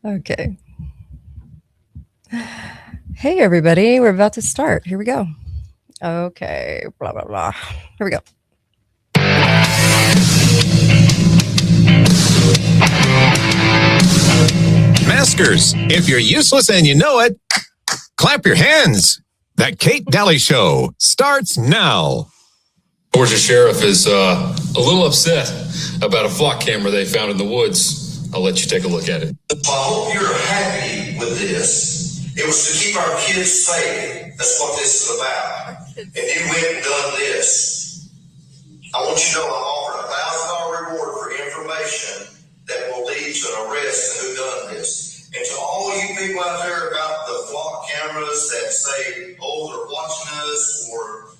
Okay. Hey, everybody. We're about to start. Here we go. Okay. Blah, blah, blah. Here we go. Maskers, if you're useless and you know it, clap your hands. That Kate Daly Show starts now. Georgia sheriff is a little upset about a flock camera they found in the woods. I'll let you take a look at it. I hope you're happy with this. It was to keep our kids safe. That's what this is about. And you went and done this. I want you to know I'm offering $1,000 reward for information that will lead to an arrest and who done this. And to all you people out there about the flock cameras that say, oh, they're watching us, or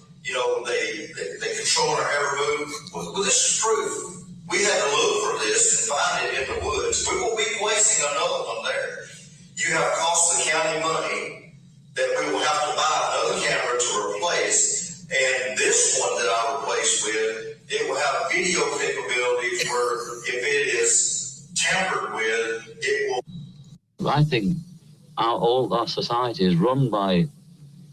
they control our every move. Well, this is proof. We had to look for this and find it in the woods. We will be placing another one there. You have cost the county money that we will have to buy another camera to replace. And this one that I replaced with, it will have video capabilities where if it is tampered with, it will. I think all our society is run by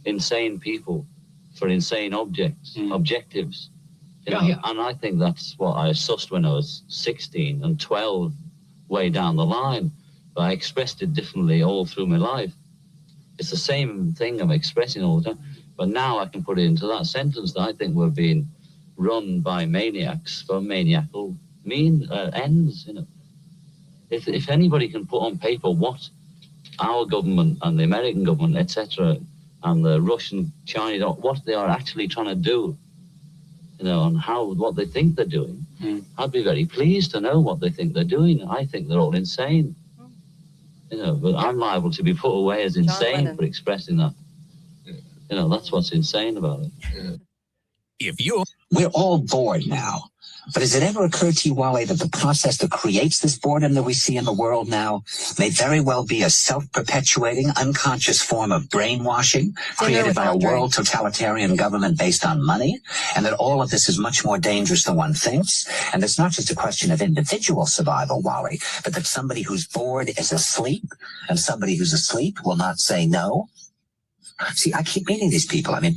insane people for insane objectives. You know? And I think that's what I sussed when I was 16 and 12, way down the line. But I expressed it differently all through my life. It's the same thing I'm expressing all the time. But now I can put it into that sentence that I think we're being run by maniacs for maniacal ends. You know, if anybody can put on paper what our government and the American government, etc., and the Russian, Chinese, what they are actually trying to do, you know, and what they think they're doing, I'd be very pleased to know what they think they're doing. I think they're all insane. You know, but I'm liable to be put away as insane for expressing that. You know, that's what's insane about it. We're all bored now. But has it ever occurred to you, Wally, that the process that creates this boredom that we see in the world now may very well be a self-perpetuating, unconscious form of brainwashing created by a world totalitarian government based on money, and that all of this is much more dangerous than one thinks? And it's not just a question of individual survival, Wally, but that somebody who's bored is asleep, and somebody who's asleep will not say no. See, I keep meeting these people. I mean,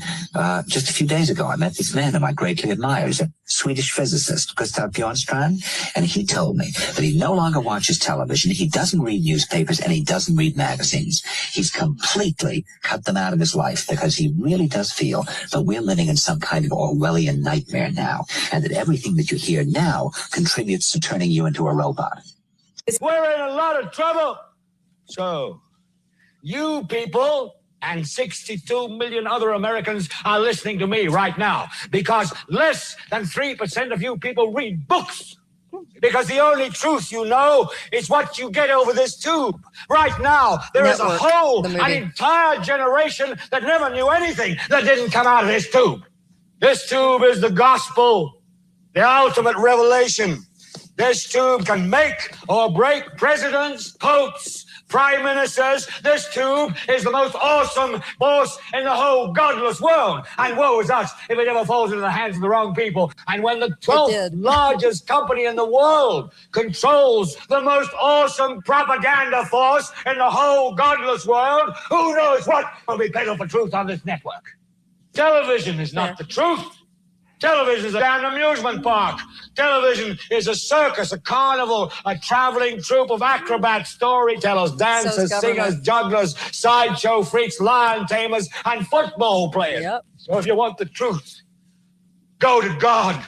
just a few days ago, I met this man whom I greatly admire. He's a Swedish physicist, Gustav Bjornstrand, and he told me that he no longer watches television, he doesn't read newspapers, and he doesn't read magazines. He's completely cut them out of his life because he really does feel that we're living in some kind of Orwellian nightmare now, and that everything that you hear now contributes to turning you into a robot. We're in a lot of trouble. So, you people and 62 million other Americans are listening to me right now because less than 3% of you people read books. Because the only truth you know is what you get over this tube. Right now, there is an entire generation that never knew anything that didn't come out of this tube. This tube is the gospel, the ultimate revelation. This tube can make or break presidents, popes, prime ministers. This tube is the most awesome force in the whole godless world. And woe is us if it ever falls into the hands of the wrong people. And when the 12th largest company in the world controls the most awesome propaganda force in the whole godless world, who knows what will be peddled for truth on this network? Television is not the truth. Television is a damn amusement park. Television is a circus, a carnival, a traveling troupe of acrobats, storytellers, dancers, singers, jugglers, sideshow freaks, lion tamers, and football players. Yep. So if you want the truth, go to God.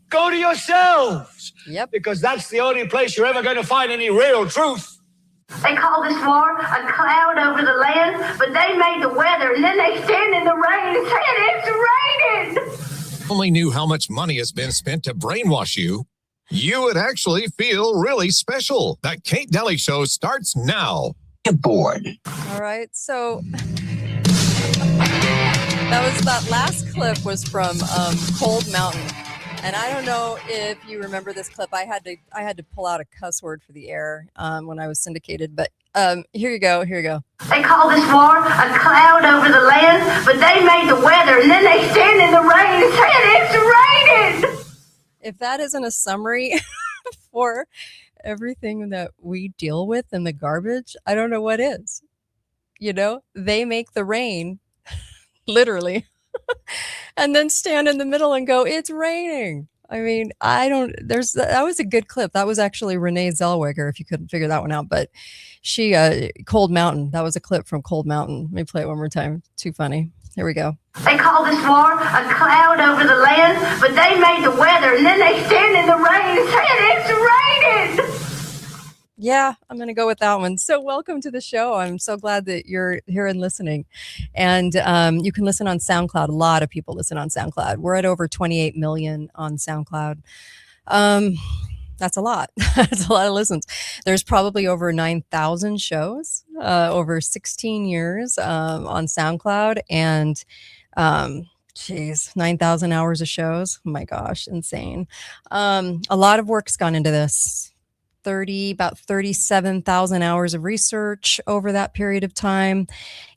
Go to yourselves. Yep. Because that's the only place you're ever going to find any real truth. They call this war a cloud over the land, but they made the weather, and then they stand in the rain and say it's raining. Only knew how much money has been spent to brainwash you, you would actually feel really special. That Kate Daly Show starts now. You're bored. All right, so that last clip was from Cold Mountain, and I don't know if you remember this clip. I had to pull out a cuss word for the air when I was syndicated, but here you go. They call this war a cloud over the land, but they made the weather, and then they stand in the rain and say it's raining. If that isn't a summary for everything that we deal with in the garbage, I don't know what is. They make the rain literally and then stand in the middle and go, it's raining. I mean, that was a good clip. That was actually Renee Zellweger, if you couldn't figure that one out. But she, Cold Mountain, that was a clip from Cold Mountain. Let me play it one more time. Too funny. Here we go. They call this war a cloud over the land, but they made the weather, and then they stand in the rain and say it's raining. Yeah, I'm going to go with that one. So welcome to the show. I'm so glad that you're here and listening. And you can listen on SoundCloud. A lot of people listen on SoundCloud. We're at over 28 million on SoundCloud. That's a lot. That's a lot of listens. There's probably over 9,000 shows over 16 years on SoundCloud. And 9,000 hours of shows. Oh my gosh, insane. A lot of work's gone into this. About 37,000 hours of research over that period of time.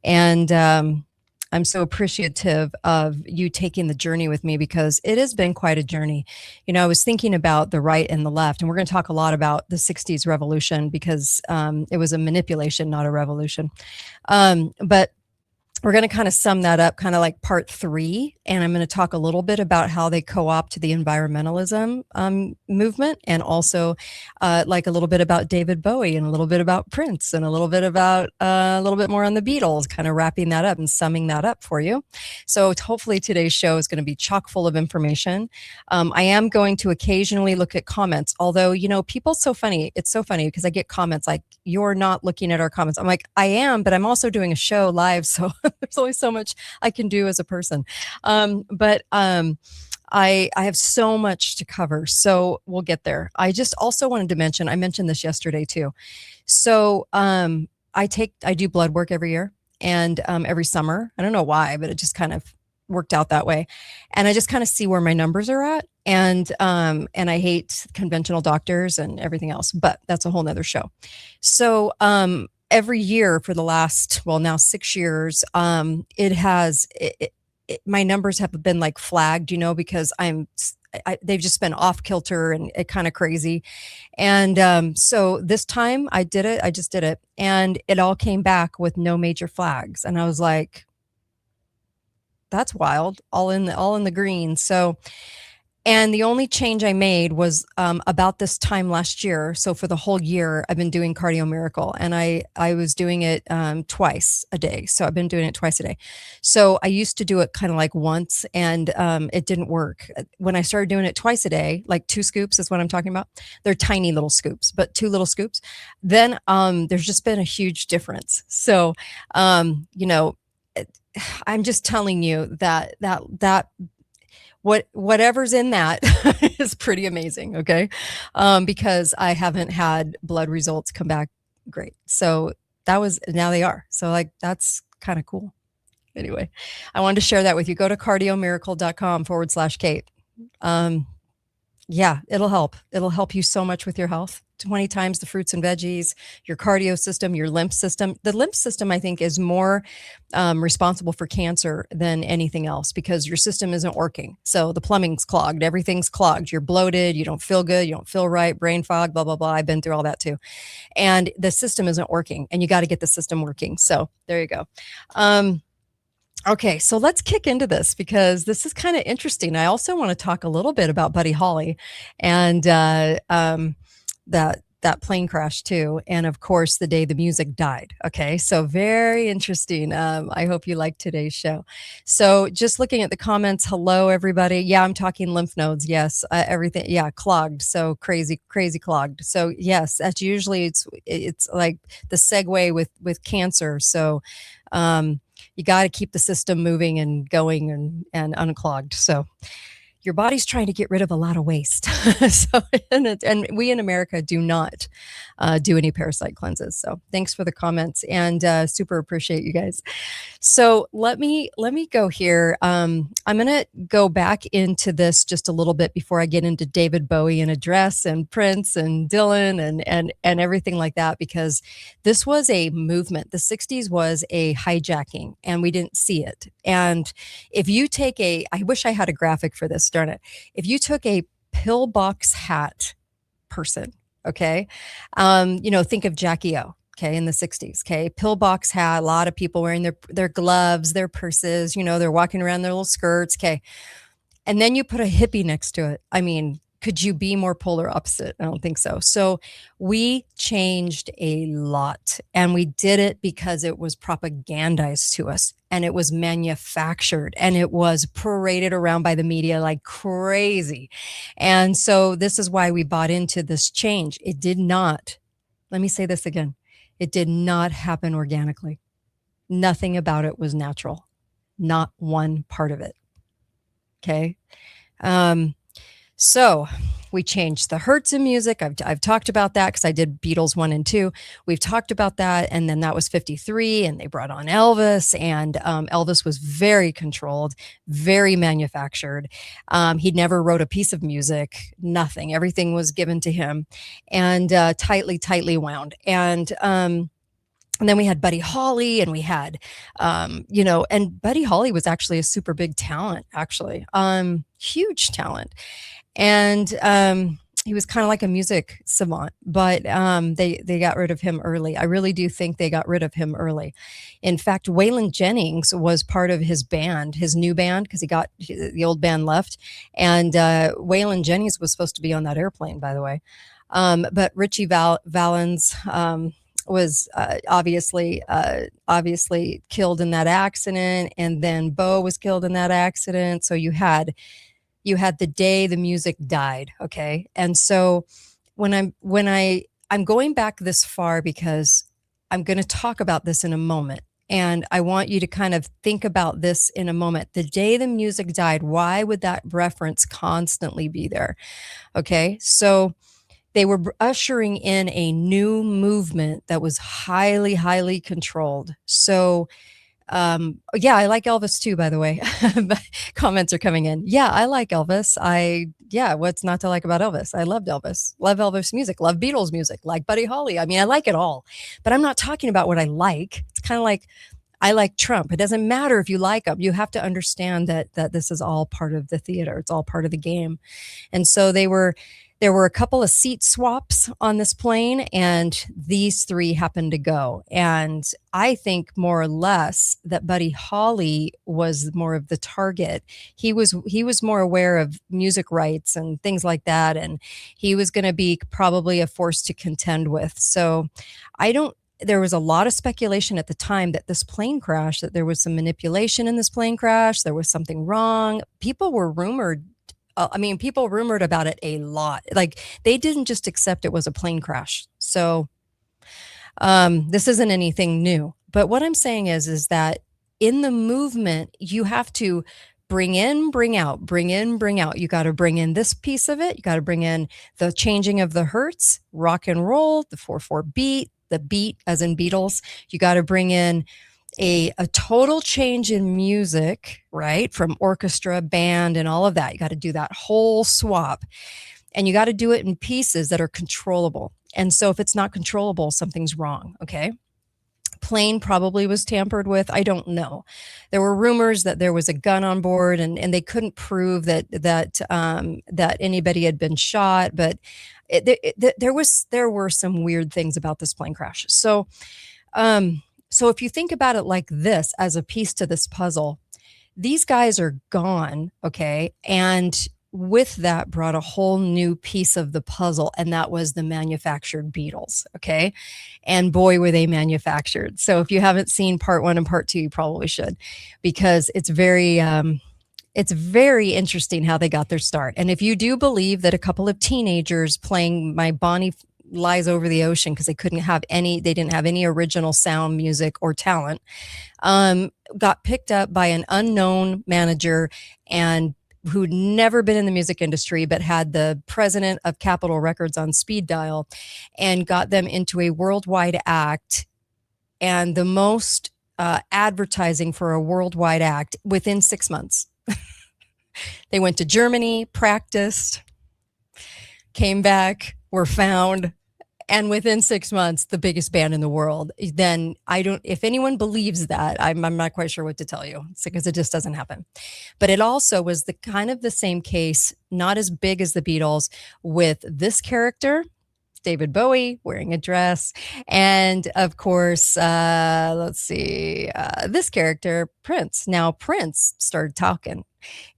And I'm so appreciative of you taking the journey with me, because it has been quite a journey. I was thinking about the right and the left, and we're going to talk a lot about the 60s revolution, because it was a manipulation, not a revolution. But we're going to kind of sum that up, kind of like part 3. And I'm going to talk a little bit about how they co-opt the environmentalism movement, and also like a little bit about David Bowie, and a little bit about Prince, and a little bit about a little bit more on the Beatles, kind of wrapping that up and summing that up for you. So hopefully today's show is going to be chock full of information. I am going to occasionally look at comments, although, people so funny. It's so funny because I get comments like, you're not looking at our comments. I'm like, I am, but I'm also doing a show live. So there's only so much I can do as a person. But I have so much to cover, so we'll get there. I just also wanted to mention, I mentioned this yesterday too. So I do blood work every year, and every summer. I don't know why, but it just kind of worked out that way. And I just kind of see where my numbers are at. And I hate conventional doctors and everything else, but that's a whole nother show. So every year for the last, now 6 years, my numbers have been like flagged, because they've just been off kilter and kind of crazy. And so this time I just did it, and it all came back with no major flags. And I was like, that's wild, all in the green. So, and the only change I made was about this time last year. So for the whole year, I've been doing Cardio Miracle, and I was doing it twice a day. So I've been doing it twice a day. So I used to do it kind of like once, and it didn't work. When I started doing it twice a day, like 2 scoops is what I'm talking about. They're tiny little scoops, but 2 little scoops. Then there's just been a huge difference. So, I'm just telling you that whatever's in that is pretty amazing. Okay. Because I haven't had blood results come back great. So now they are. So like, that's kind of cool. Anyway, I wanted to share that with you. Go to cardiomiracle.com/Kate. Yeah, it'll help. It'll help you so much with your health. 20 times the fruits and veggies, your cardio system, your lymph system. The lymph system, I think, is more responsible for cancer than anything else, because your system isn't working. So the plumbing's clogged, everything's clogged. You're bloated, you don't feel good, you don't feel right, brain fog, blah, blah, blah. I've been through all that too. And the system isn't working, and you got to get the system working. So there you go. Okay, so let's kick into this, because this is kind of interesting. I also want to talk a little bit about Buddy Holly and that plane crash too, and of course the day the music died. Okay, so very interesting. I hope you like today's show. So just looking at the comments, hello everybody. Yeah, I'm talking lymph nodes. Yes, everything. Yeah, clogged. So crazy clogged. So yes, that's usually it's like the segue with cancer. So you got to keep the system moving and going and unclogged. So your body's trying to get rid of a lot of waste. So, and we in America do not do any parasite cleanses. So thanks for the comments, and super appreciate you guys. So let me go here. I'm going to go back into this just a little bit before I get into David Bowie and Address and Prince and Dylan and everything like that, because this was a movement. The 60s was a hijacking, and we didn't see it. And if you take I wish I had a graphic for this, darn it. If you took a pillbox hat person, Okay. Think of Jackie O. Okay, in the 60s. Okay, pillbox hat, a lot of people wearing their gloves, their purses, they're walking around their little skirts. Okay. And then you put a hippie next to it. I mean, could you be more polar opposite? I don't think so. So we changed a lot, and we did it because it was propagandized to us, and it was manufactured, and it was paraded around by the media like crazy. And so this is why we bought into this change. It did not, let me say this again, it did not happen organically. Nothing about it was natural. Not one part of it. Okay. So we changed the hertz in music. I've talked about that because I did Beatles 1 and 2. We've talked about that. And then that was 53, and they brought on Elvis, and Elvis was very controlled, very manufactured. He never wrote a piece of music, nothing. Everything was given to him, and tightly wound. And then we had Buddy Holly, and we had, and Buddy Holly was actually a super big talent, actually, huge talent. And he was kind of like a music savant, but they got rid of him early. I really do think they got rid of him early. In fact, Waylon Jennings was part of his band, his new band, because the old band left. And Waylon Jennings was supposed to be on that airplane, by the way. But Richie Valens, was obviously killed in that accident, and then Bo was killed in that accident. So you had the day the music died. Okay, and so when I'm going back this far because I'm going to talk about this in a moment, and I want you to kind of think about this in a moment. The day the music died, why would that reference constantly be there? Okay, so they were ushering in a new movement that was highly controlled. So, yeah, I like Elvis too, by the way. Comments are coming in. Yeah, I like Elvis. What's not to like about Elvis? I loved Elvis. Love Elvis music. Love Beatles music. Like Buddy Holly. I mean, I like it all. But I'm not talking about what I like. It's kind of like I like Trump. It doesn't matter if you like him. You have to understand that this is all part of the theater. It's all part of the game. And so there were a couple of seat swaps on this plane, and these three happened to go. And I think more or less that Buddy Holly was more of the target. He was more aware of music rights and things like that, and he was going to be probably a force to contend with. So there was a lot of speculation at the time that this plane crash, that there was some manipulation in this plane crash, there was something wrong. People rumored about it a lot. Like, they didn't just accept it was a plane crash. So this isn't anything new. But what I'm saying is that in the movement, you have to bring in, bring out, bring in, bring out. You got to bring in this piece of it. You got to bring in the changing of the hertz, rock and roll, the 4/4 beat, the beat as in Beatles. You got to bring in a total change in music, right? From orchestra, band, and all of that. You got to do that whole swap, and you got to do it in pieces that are controllable. And so if it's not controllable, something's wrong. Okay. Plane probably was tampered with. I don't know. There were rumors that there was a gun on board, and they couldn't prove that anybody had been shot, but there were some weird things about this plane crash. So if you think about it like this, as a piece to this puzzle, these guys are gone, okay? And with that brought a whole new piece of the puzzle, and that was the manufactured Beatles, okay? And boy, were they manufactured. So if you haven't seen part 1 and part 2, you probably should, because it's very interesting how they got their start. And if you do believe that a couple of teenagers playing My Bonnie Lies Over the Ocean, because they didn't have any original sound, music, or talent, got picked up by an unknown manager and who'd never been in the music industry, but had the president of Capitol Records on speed dial, and got them into a worldwide act, and the most advertising for a worldwide act within 6 months. They went to Germany, practiced, came back, were found, and within 6 months, the biggest band in the world. Then if anyone believes that, I'm not quite sure what to tell you, because it just doesn't happen. But it also was the kind of the same case, not as big as the Beatles, with this character, David Bowie wearing a dress. And of course, let's see, this character, Prince. Now, Prince started talking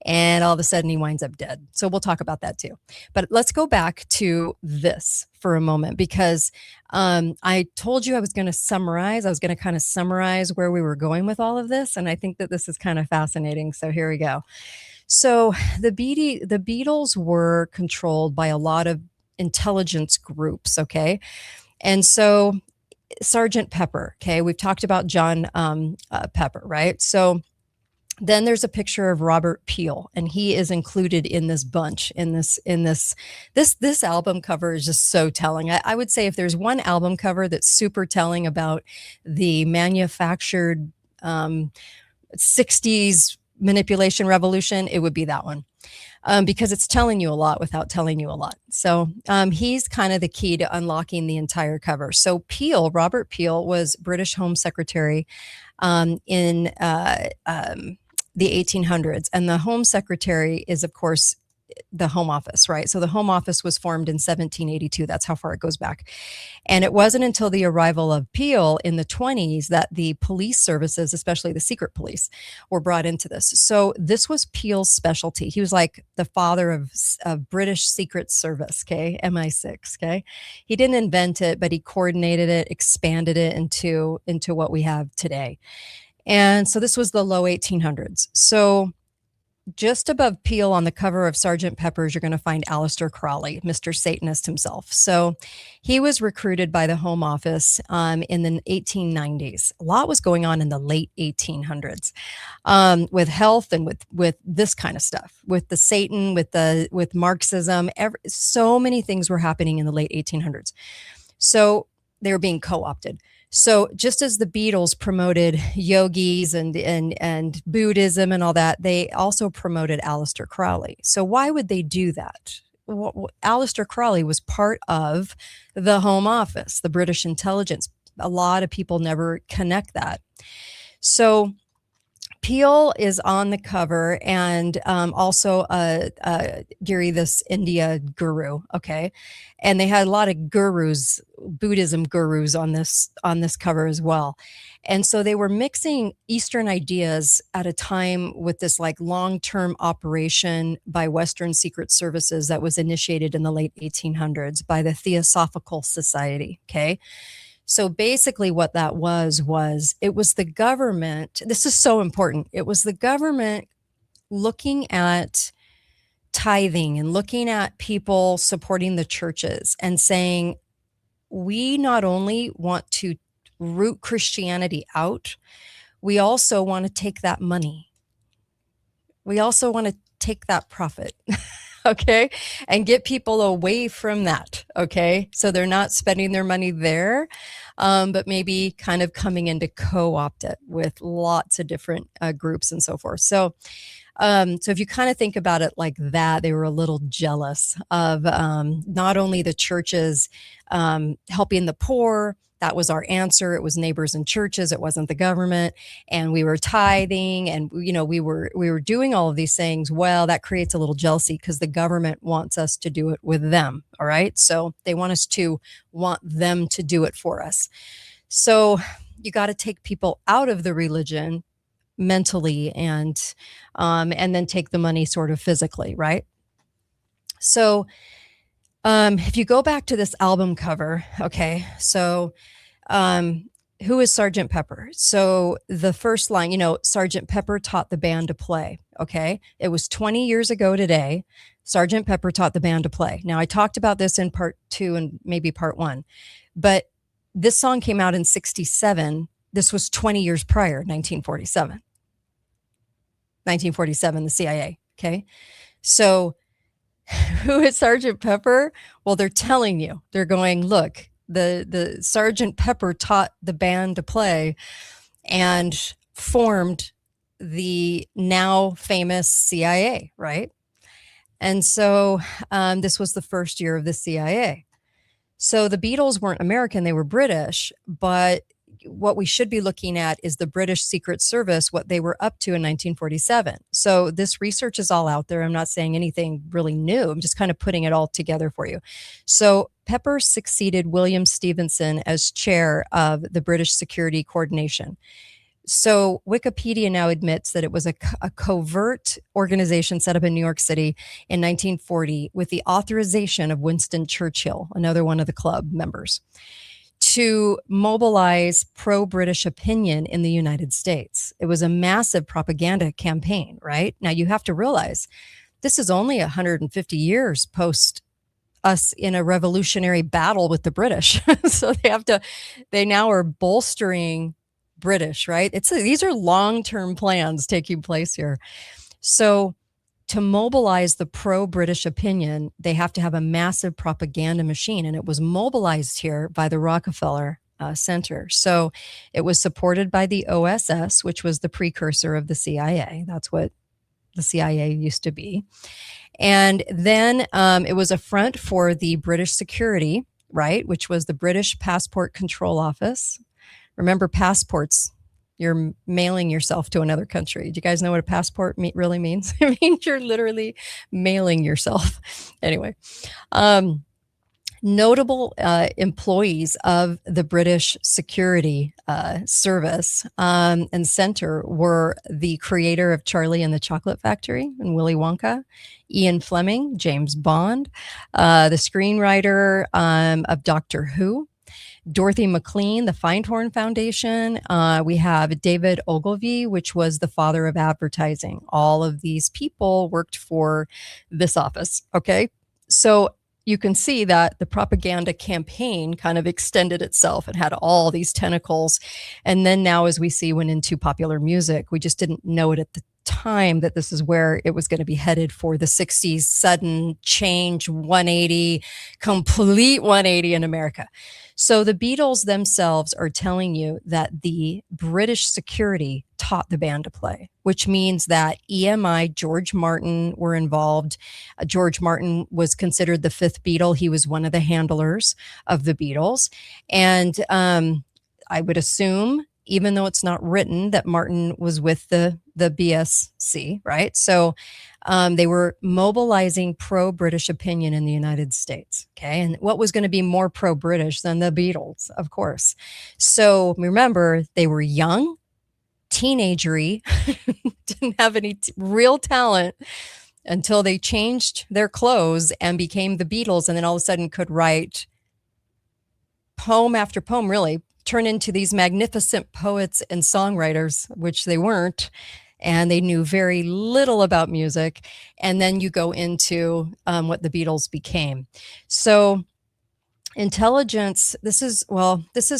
and all of a sudden he winds up dead. So we'll talk about that too. But let's go back to this for a moment, because I told you I was going to summarize. I was going to kind of summarize where we were going with all of this. And I think that this is kind of fascinating. So here we go. So the Beatles were controlled by a lot of intelligence groups, okay? And so Sergeant Pepper, okay? We've talked about John Pepper, right? So then there's a picture of Robert Peel, and he is included in this bunch. This album cover is just so telling. I would say if there's one album cover that's super telling about the manufactured 60s manipulation revolution, it would be that one, because it's telling you a lot without telling you a lot. So he's kind of the key to unlocking the entire cover. So Robert Peel was British Home Secretary in the 1800s, and the Home Secretary is, of course, the Home Office, right? So the Home Office was formed in 1782. That's how far it goes back. And it wasn't until the arrival of Peel in the 20s that the police services, especially the secret police, were brought into this. So this was Peel's specialty. He was like the father of British Secret Service, okay? MI6, okay? He didn't invent it, but he coordinated it, expanded it into what we have today. And so this was the low 1800s. So just above Peel on the cover of Sgt. Pepper's, you're going to find Aleister Crowley, Mr. Satanist himself. So he was recruited by the Home Office in the 1890s. A lot was going on in the late 1800s with health and with this kind of stuff, with the Satan, with Marxism. So many things were happening in the late 1800s. So they were being co-opted. So just as the Beatles promoted yogis and Buddhism and all that, they also promoted Aleister Crowley. So why would they do that? Aleister Crowley was part of the Home Office, the British intelligence. A lot of people never connect that. So Peel is on the cover, and also Giri, this India guru, okay? And they had a lot of gurus, Buddhism gurus on this cover as well. And so they were mixing Eastern ideas at a time with this like long-term operation by Western secret services that was initiated in the late 1800s by the Theosophical Society, okay? So basically what that was it was the government. This is so important. It was the government looking at tithing and looking at people supporting the churches and saying, we not only want to root Christianity out, we also want to take that money. We also want to take that profit. Okay, and get people away from that. Okay, so they're not spending their money there, but maybe kind of coming in to co-opt it with lots of different groups and so forth. So if you kind of think about it like that, they were a little jealous of not only the churches helping the poor. That was our answer. It was neighbors and churches. It wasn't the government. And we were tithing, and we were doing all of these things. Well, that creates a little jealousy because the government wants us to do it with them. All right. So they want them to do it for us. So you got to take people out of the religion mentally and then take the money sort of physically. Right. So if you go back to this album cover, okay, so who is Sgt. Pepper? So the first line, Sgt. Pepper taught the band to play, okay? It was 20 years ago today, Sgt. Pepper taught the band to play. Now, I talked about this in part 2 and maybe part 1, but this song came out in 1967. This was 20 years prior, 1947. 1947, the CIA, okay? So who is Sgt. Pepper? Well, they're telling you. They're going, look, the Sgt. Pepper taught the band to play and formed the now famous CIA, right? And so this was the first year of the CIA. So the Beatles weren't American, they were British, but what we should be looking at is the British Secret Service, what they were up to in 1947. So this research is all out there. I'm not saying anything really new. I'm just kind of putting it all together for you. So Pepper succeeded William Stevenson as chair of the British Security Coordination. So Wikipedia now admits that it was a covert organization set up in New York City in 1940 with the authorization of Winston Churchill, another one of the club members, to mobilize pro-British opinion in the United States. It was a massive propaganda campaign, right? Now you have to realize this is only 150 years post us in a revolutionary battle with the British. So they now are bolstering British, right? These are long-term plans taking place here. So to mobilize the pro-British opinion, they have to have a massive propaganda machine. And it was mobilized here by the Rockefeller Center. So it was supported by the OSS, which was the precursor of the CIA. That's what the CIA used to be. And then it was a front for the British security, right? Which was the British Passport Control Office. Remember, passports, you're mailing yourself to another country. Do you guys know what a passport really means? It means you're literally mailing yourself. Anyway, notable employees of the British Security Service and Center were the creator of Charlie and the Chocolate Factory and Willy Wonka, Ian Fleming, James Bond, the screenwriter of Doctor Who, Dorothy McLean, the Findhorn Foundation. We have David Ogilvy, which was the father of advertising. All of these people worked for this office. Okay. So you can see that the propaganda campaign kind of extended itself and had all these tentacles. And then now, as we see, went into popular music. We just didn't know it at the time that this is where it was going to be headed for the 60s, sudden change, 180, complete 180 in America. So the Beatles themselves are telling you that the British security taught the band to play, which means that EMI, George Martin were involved. George Martin was considered the fifth Beatle. He was one of the handlers of the Beatles. And I would assume, even though it's not written, that Martin was with the BSC, right? So they were mobilizing pro-British opinion in the United States, okay? And what was going to be more pro-British than the Beatles, of course? So remember, they were young, teenagery, didn't have any real talent until they changed their clothes and became the Beatles, and then all of a sudden could write poem after poem, really, turn into these magnificent poets and songwriters, which they weren't, and they knew very little about music. And then you go into what the Beatles became. So intelligence, this is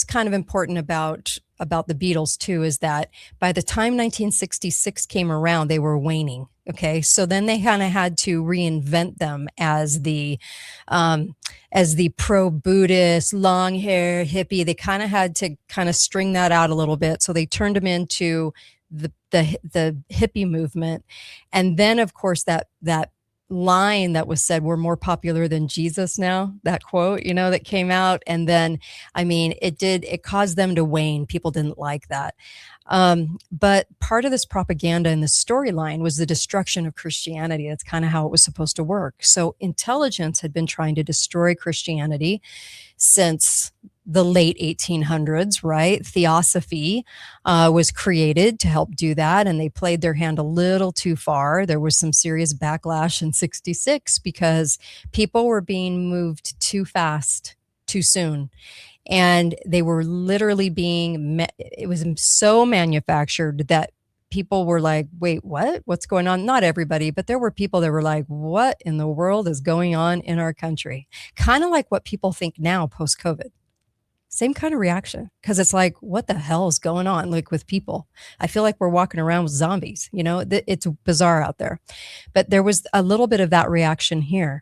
kind of important about the Beatles too, is that by the time 1966 came around, they were waning. Okay. So then they kind of had to reinvent them as the pro-Buddhist, long hair hippie. They kind of had to kind of string that out a little bit. So they turned them into the hippie movement. And then of course that line that was said, we're more popular than Jesus now, that quote, that came out. And then, I mean, it caused them to wane. People didn't like that. But part of this propaganda and the storyline was the destruction of Christianity. That's kind of how it was supposed to work. So intelligence had been trying to destroy Christianity since the late 1800s, right? Theosophy was created to help do that, and they played their hand a little too far. There was some serious backlash in 66 because people were being moved too fast, too soon. And they were literally it was so manufactured that people were like, wait, what? What's going on? Not everybody, but there were people that were like, what in the world is going on in our country? Kind of like what people think now post-COVID. Same kind of reaction, because it's like, what the hell is going on? Like with people, I feel like we're walking around with zombies, it's bizarre out there. But there was a little bit of that reaction here.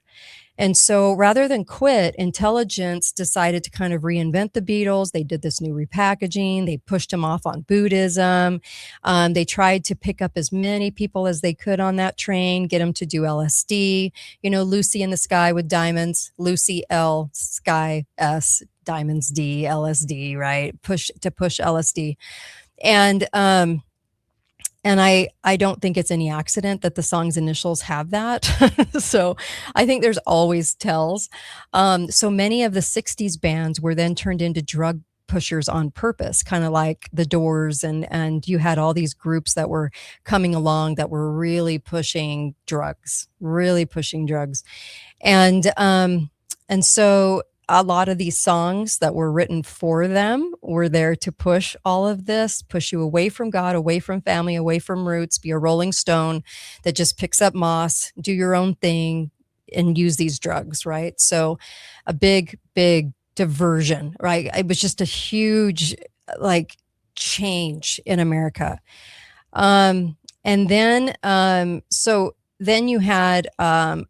And so rather than quit, intelligence decided to kind of reinvent the Beatles. They did this new repackaging. They pushed them off on Buddhism. They tried to pick up as many people as they could on that train, get them to do LSD. You know, Lucy in the Sky with Diamonds, Lucy L, Sky S, Diamonds D, LSD, right? Push LSD. And I don't think it's any accident that the song's initials have that. So I think there's always tells. So many of the 60s bands were then turned into drug pushers on purpose, kind of like the Doors, and you had all these groups that were coming along that were really pushing drugs. And so a lot of these songs that were written for them were there to push all of this, push you away from God, away from family, away from roots, be a Rolling Stone that just picks up moss, do your own thing, and use these drugs, right? So a big diversion, right? It was just a huge, like, change in America. And then, then you had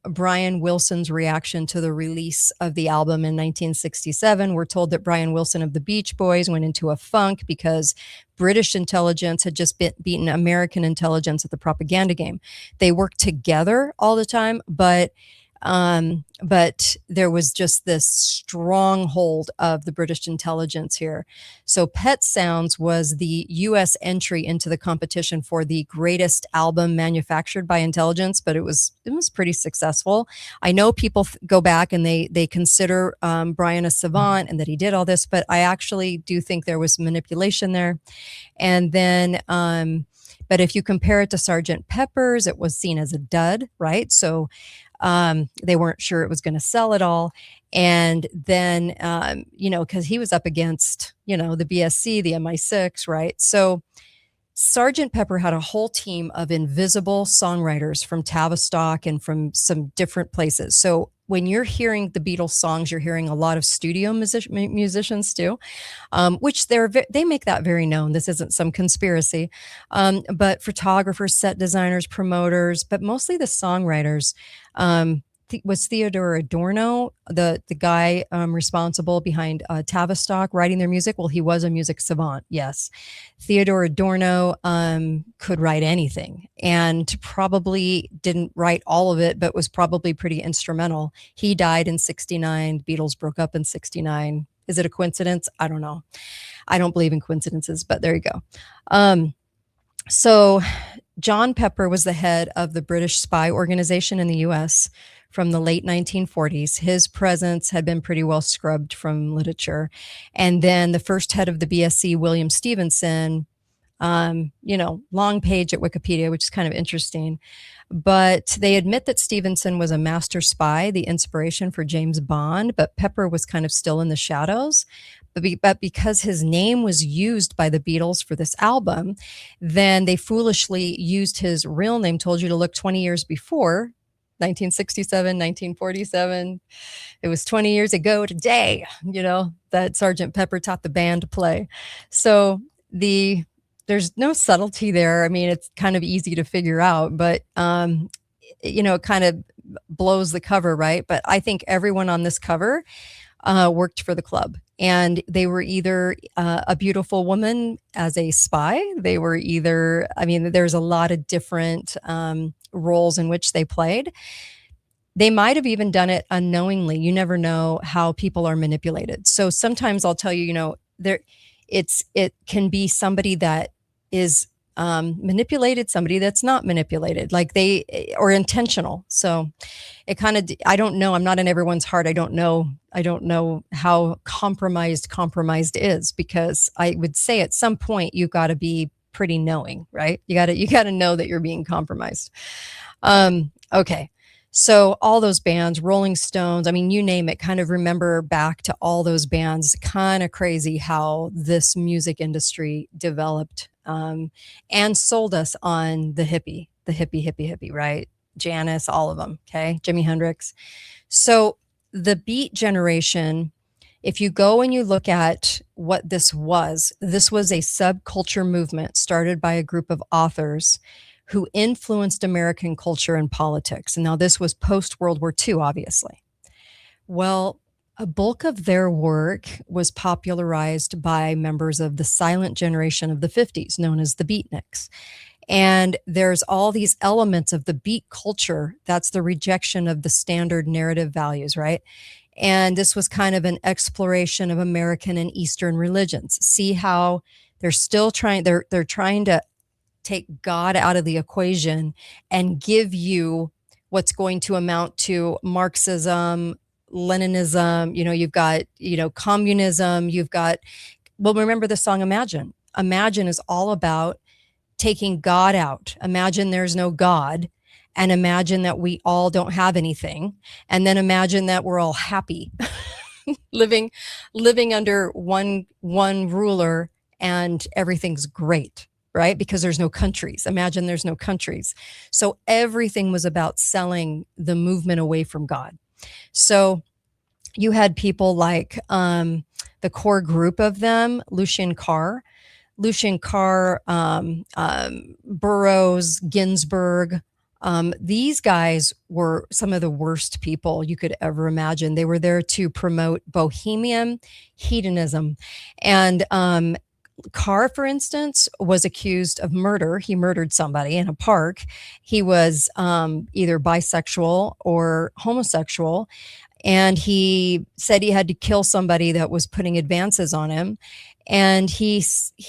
Brian Wilson's reaction to the release of the album in 1967. We're told that Brian Wilson of the Beach Boys went into a funk because British intelligence had just beaten American intelligence at the propaganda game. They worked together all the time, but there was just this stronghold of the British intelligence here. So Pet Sounds was the U.S. entry into the competition for the greatest album manufactured by intelligence, but it was pretty successful. I know people go back and they consider Brian a savant and that he did all this, but I actually do think there was manipulation there. And then, but if you compare it to Sgt. Pepper's, it was seen as a dud, right? So they weren't sure it was going to sell at all. And then, because he was up against, the BSC, the MI6, right? So Sgt. Pepper had a whole team of invisible songwriters from Tavistock and from some different places. So when you're hearing the Beatles songs, you're hearing a lot of studio musicians too, which they make that very known. This isn't some conspiracy, but photographers, set designers, promoters, but mostly the songwriters. Was Theodore Adorno the guy responsible behind Tavistock writing their music? Well, he was a music savant, yes. Theodore Adorno could write anything and probably didn't write all of it, but was probably pretty instrumental. He died in 69. Beatles broke up in 69. Is it a coincidence? I don't know. I don't believe in coincidences, but there you go. So John Pepper was the head of the British spy organization in the U.S. from the late 1940s. His presence had been pretty well scrubbed from literature. And then the first head of the BSC, William Stevenson, long page at Wikipedia, which is kind of interesting. But they admit that Stevenson was a master spy, the inspiration for James Bond, but Pepper was kind of still in the shadows. But because his name was used by the Beatles for this album, then they foolishly used his real name, told you to look 20 years before, 1967, 1947. It was 20 years ago today, that Sgt. Pepper taught the band to play. So there's no subtlety there. I mean, it's kind of easy to figure out, but, it kind of blows the cover, right? But I think everyone on this cover worked for the club. And they were either a beautiful woman as a spy. They were either, there's a lot of different roles in which they played. They might have even done it unknowingly. You never know how people are manipulated. So sometimes I'll tell you, it can be somebody that is manipulated, somebody that's not manipulated, or intentional. So it kind of, I don't know. I'm not in everyone's heart. I don't know how compromised is, because I would say at some point you've got to be pretty knowing, right? You got to know that you're being compromised. Okay. So all those bands, Rolling Stones, you name it, kind of remember back to all those bands. Kind of crazy how this music industry developed and sold us on the hippie, right? Janis, all of them, okay? Jimi Hendrix. So the Beat generation, if you go and you look at what this was a subculture movement started by a group of authors who influenced American culture and politics. And now this was post-World War II, obviously. Well, a bulk of their work was popularized by members of the silent generation of the 50s, known as the beatniks. And there's all these elements of the beat culture. That's the rejection of the standard narrative values, right? And this was kind of an exploration of American and Eastern religions. See how they're still trying, they're trying to take God out of the equation and give you what's going to amount to Marxism, Leninism, you've got, communism, you've got, well, remember the song Imagine. Imagine is all about taking God out. Imagine there's no God, and imagine that we all don't have anything. And then imagine that we're all happy living under one ruler and everything's great, right? Because there's no countries. Imagine there's no countries. So everything was about selling the movement away from God. So you had people like the core group of them, Lucien Carr, Burroughs, Ginsberg. These guys were some of the worst people you could ever imagine. They were there to promote bohemian hedonism. And Carr, for instance, was accused of murder. He murdered somebody in a park. He was either bisexual or homosexual. And he said he had to kill somebody that was putting advances on him. And he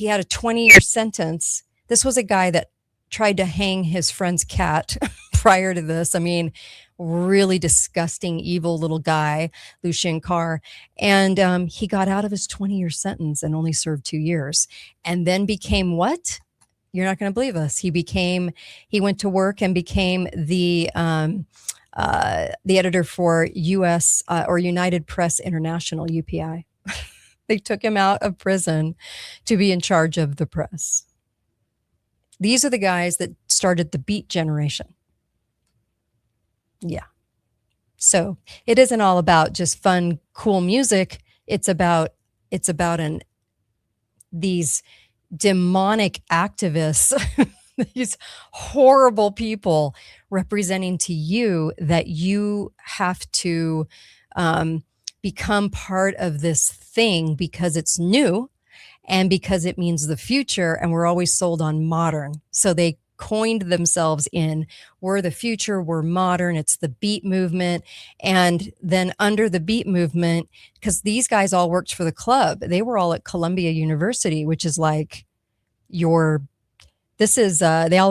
had a 20-year sentence. This was a guy that tried to hang his friend's cat prior to this. I mean, really disgusting, evil little guy, Lucien Carr. And he got out of his 20-year sentence and only served 2 years. And then became what? You're not going to believe us. He went to work and became the editor for U.S. Or United Press International, UPI. They took him out of prison to be in charge of the press. These are the guys that started the Beat generation. Yeah. So it isn't all about just fun, cool music. It's about these demonic activists, these horrible people representing to you that you have to become part of this thing because it's new and because it means the future. And we're always sold on modern. So they coined themselves in, we're the future, we're modern, it's the Beat movement. And then under the Beat movement, because these guys all worked for the club, they were all at Columbia University, which is like they all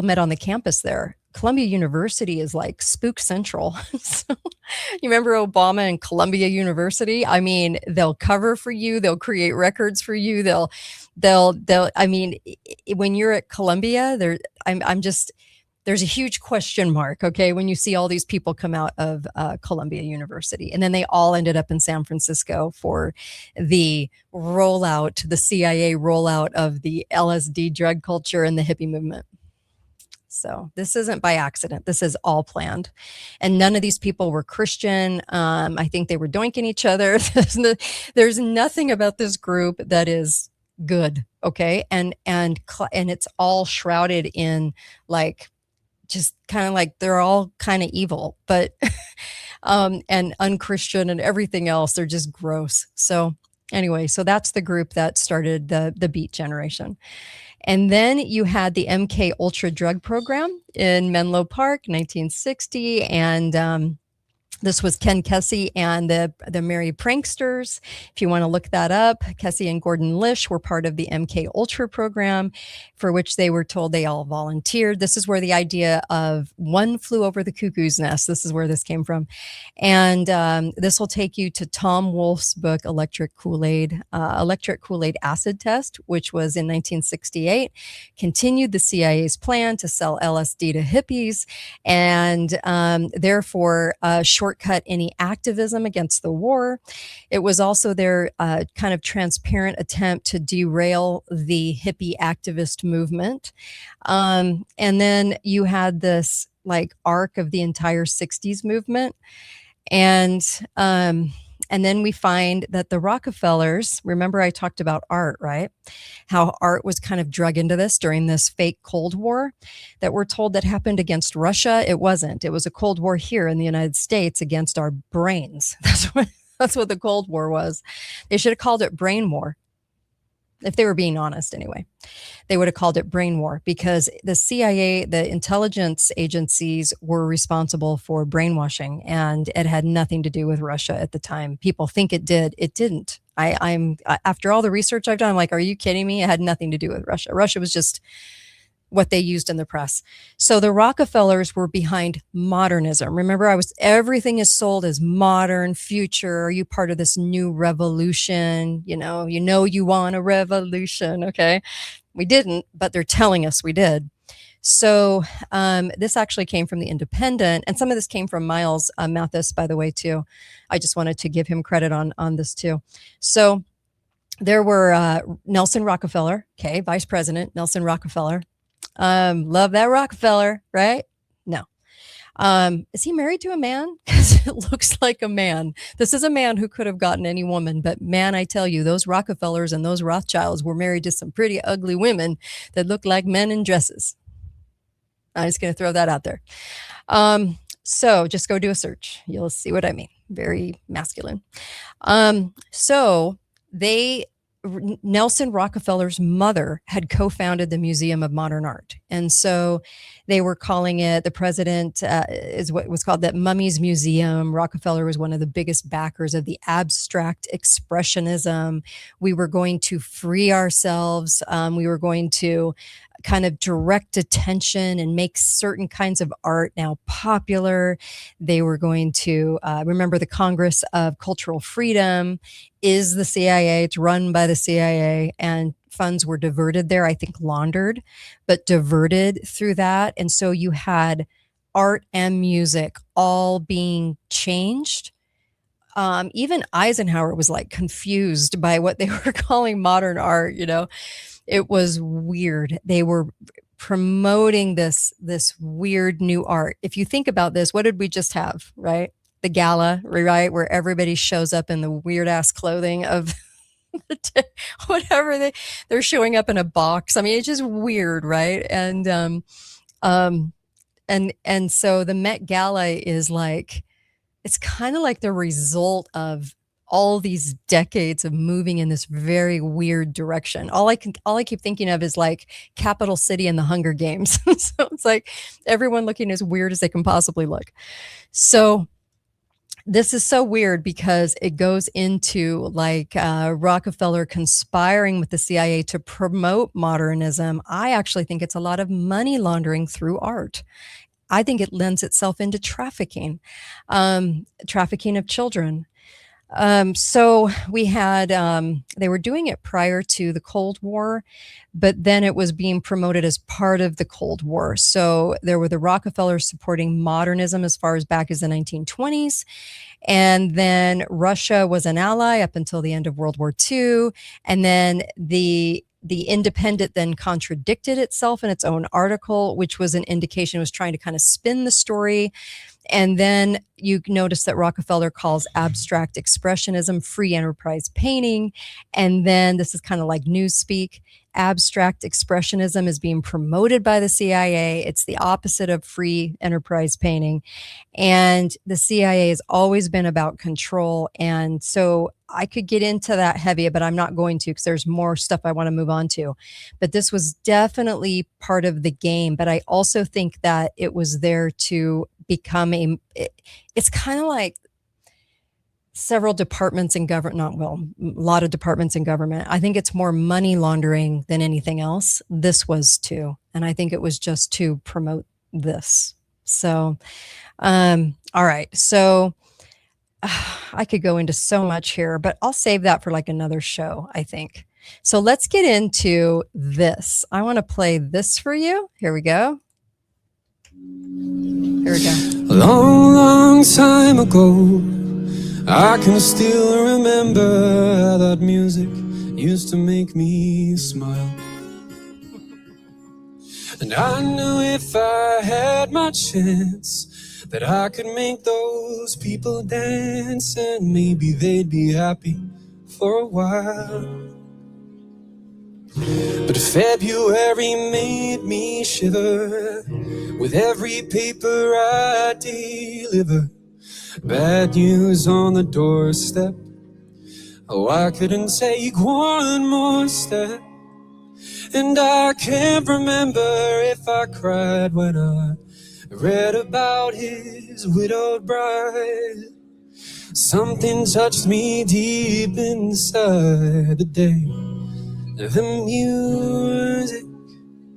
met on the campus there. Columbia University is like spook central. So, you remember Obama and Columbia University? I mean, they'll cover for you. They'll create records for you. I mean, when you're at Columbia, there's a huge question mark. Okay. When you see all these people come out of Columbia University, and then they all ended up in San Francisco for the CIA rollout of the LSD drug culture and the hippie movement. So this isn't by accident. This is all planned. And none of these people were Christian. I think they were doinking each other. There's nothing about this group that is good. Okay. And it's all shrouded in like, just kind of like they're all kind of evil, but and unchristian and everything else. They're just gross. So anyway, so that's the group that started the Beat generation. And then you had the MK Ultra drug program in Menlo Park, 1960. And this was Ken Kesey and the Merry Pranksters. If you want to look that up, Kesey and Gordon Lish were part of the MK Ultra program, for which they were told they all volunteered. This is where the idea of One Flew Over the Cuckoo's Nest, this is where this came from. And this will take you to Tom Wolfe's book, Electric Kool-Aid Acid Test, which was in 1968, continued the CIA's plan to sell LSD to hippies, and therefore shortcut any activism against the war. It was also their kind of transparent attempt to derail the hippie activist movement. And then you had this like arc of the entire 60s movement. And then we find that the Rockefellers, remember I talked about art, right? How art was kind of drug into this during this fake Cold War that we're told that happened against Russia. It wasn't. It was a Cold War here in the United States against our brains. That's what the Cold War was. They should have called it brain war. If they were being honest anyway, they would have called it brain war, because the CIA, the intelligence agencies, were responsible for brainwashing, and it had nothing to do with Russia at the time. People think it did. It didn't. I'm after all the research I've done, I'm like, are you kidding me? It had nothing to do with Russia. Russia was just what they used in the press. So the Rockefellers were behind modernism. Remember, everything is sold as modern, future. Are you part of this new revolution? You want a revolution. Okay. We didn't, but they're telling us we did. So this actually came from the Independent, and some of this came from Miles Mathis, by the way, too. I just wanted to give him credit on this too. So there were Nelson Rockefeller, okay, Vice President Nelson Rockefeller. Love that Rockefeller, right? No. Is he married to a man? Because it looks like a man. This is a man who could have gotten any woman, but man, I tell you, those Rockefellers and those Rothschilds were married to some pretty ugly women that look like men in dresses. I'm just going to throw that out there. So just go do a search. You'll see what I mean. Very masculine. So Nelson Rockefeller's mother had co-founded the Museum of Modern Art. And so they were calling it, the president is what was called the Mummies Museum. Rockefeller was one of the biggest backers of the abstract expressionism. We were going to free ourselves. We were going to kind of direct attention and make certain kinds of art now popular. They were going to remember the Congress of Cultural Freedom is the CIA. It's run by the CIA, and funds were diverted there, I think laundered, but diverted through that. And so you had art and music all being changed. Even Eisenhower was like confused by what they were calling modern art, It was weird. They were promoting this weird new art. If you think about this, what did we just have, right? The gala, right? Where everybody shows up in the weird ass clothing of whatever they're showing up in a box. I mean, it's just weird, right? And so the Met Gala is like, it's kind of like the result of all these decades of moving in this very weird direction. All I keep thinking of is like Capital City and the Hunger Games. So it's like everyone looking as weird as they can possibly look. So this is so weird because it goes into like Rockefeller conspiring with the CIA to promote modernism. I actually think it's a lot of money laundering through art. I think it lends itself into trafficking of children. So we had, they were doing it prior to the Cold War, but then it was being promoted as part of the Cold War. So there were the Rockefellers supporting modernism as far as back as the 1920s. And then Russia was an ally up until the end of World War II. And then the Independent then contradicted itself in its own article, which was an indication it was trying to kind of spin the story. And then you notice that Rockefeller calls abstract expressionism free enterprise painting. And then this is kind of like newspeak. Abstract expressionism is being promoted by the CIA. It's the opposite of free enterprise painting. And the CIA has always been about control. And so I could get into that heavy, but I'm not going to because there's more stuff I want to move on to. But this was definitely part of the game. But I also think that it was there to become it's kind of like several departments in government, a lot of departments in government. I think it's more money laundering than anything else. This was too. And I think it was just to promote this. So, all right. So I could go into so much here, but I'll save that for like another show, I think. So let's get into this. I want to play this for you. Here we go. Here we go. A long, long time ago, I can still remember that music used to make me smile. And I knew if I had my chance that I could make those people dance, and maybe they'd be happy for a while. But February made me shiver with every paper I deliver. Bad news on the doorstep. Oh, I couldn't take one more step. And I can't remember if I cried when I read about his widowed bride. Something touched me deep inside the day the music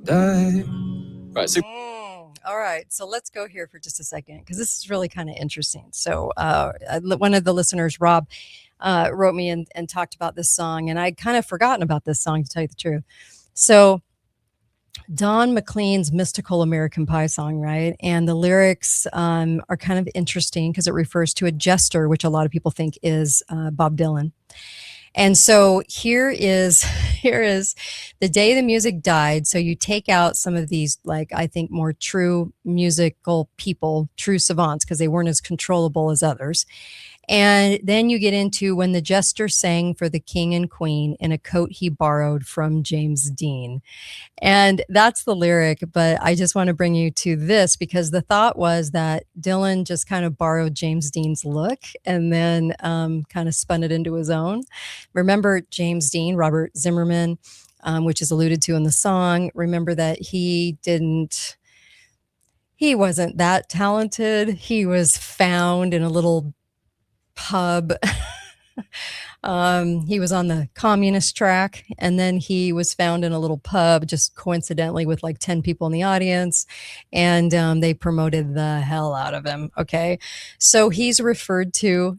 died. Right, so All right, so let's go here for just a second because this is really kind of interesting. So one of the listeners, Rob, wrote me and talked about this song, and I'd kind of forgotten about this song, to tell you the truth. So Don McLean's Mystical American Pie song, right? And the lyrics are kind of interesting because it refers to a jester, which a lot of people think is Bob Dylan. And so here is the day the music died. So you take out some of these, like, I think more true musical people, true savants, because they weren't as controllable as others. And then you get into when the jester sang for the king and queen in a coat he borrowed from James Dean. And that's the lyric, but I just want to bring you to this because the thought was that Dylan just kind of borrowed James Dean's look and then kind of spun it into his own. Remember James Dean, Robert Zimmerman, which is alluded to in the song. Remember that he wasn't that talented. He was found in a little pub. He was on the communist track, and then he was found in a little pub just coincidentally with like 10 people in the audience, and they promoted the hell out of him. Okay. So he's referred to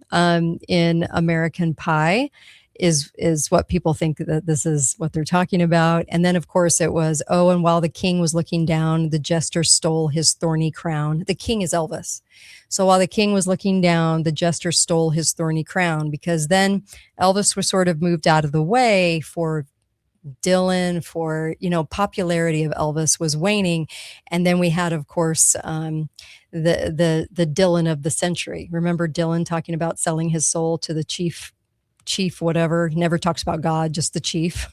in American Pie is what people think that this is what they're talking about. And then of course it was, oh, and while the king was looking down, the jester stole his thorny crown. The king is Elvis. So while the king was looking down, the jester stole his thorny crown, because then Elvis was sort of moved out of the way for Dylan, for, popularity of Elvis was waning. And then we had, of course, the Dylan of the century. Remember Dylan talking about selling his soul to the chief whatever. He never talks about God, just the chief.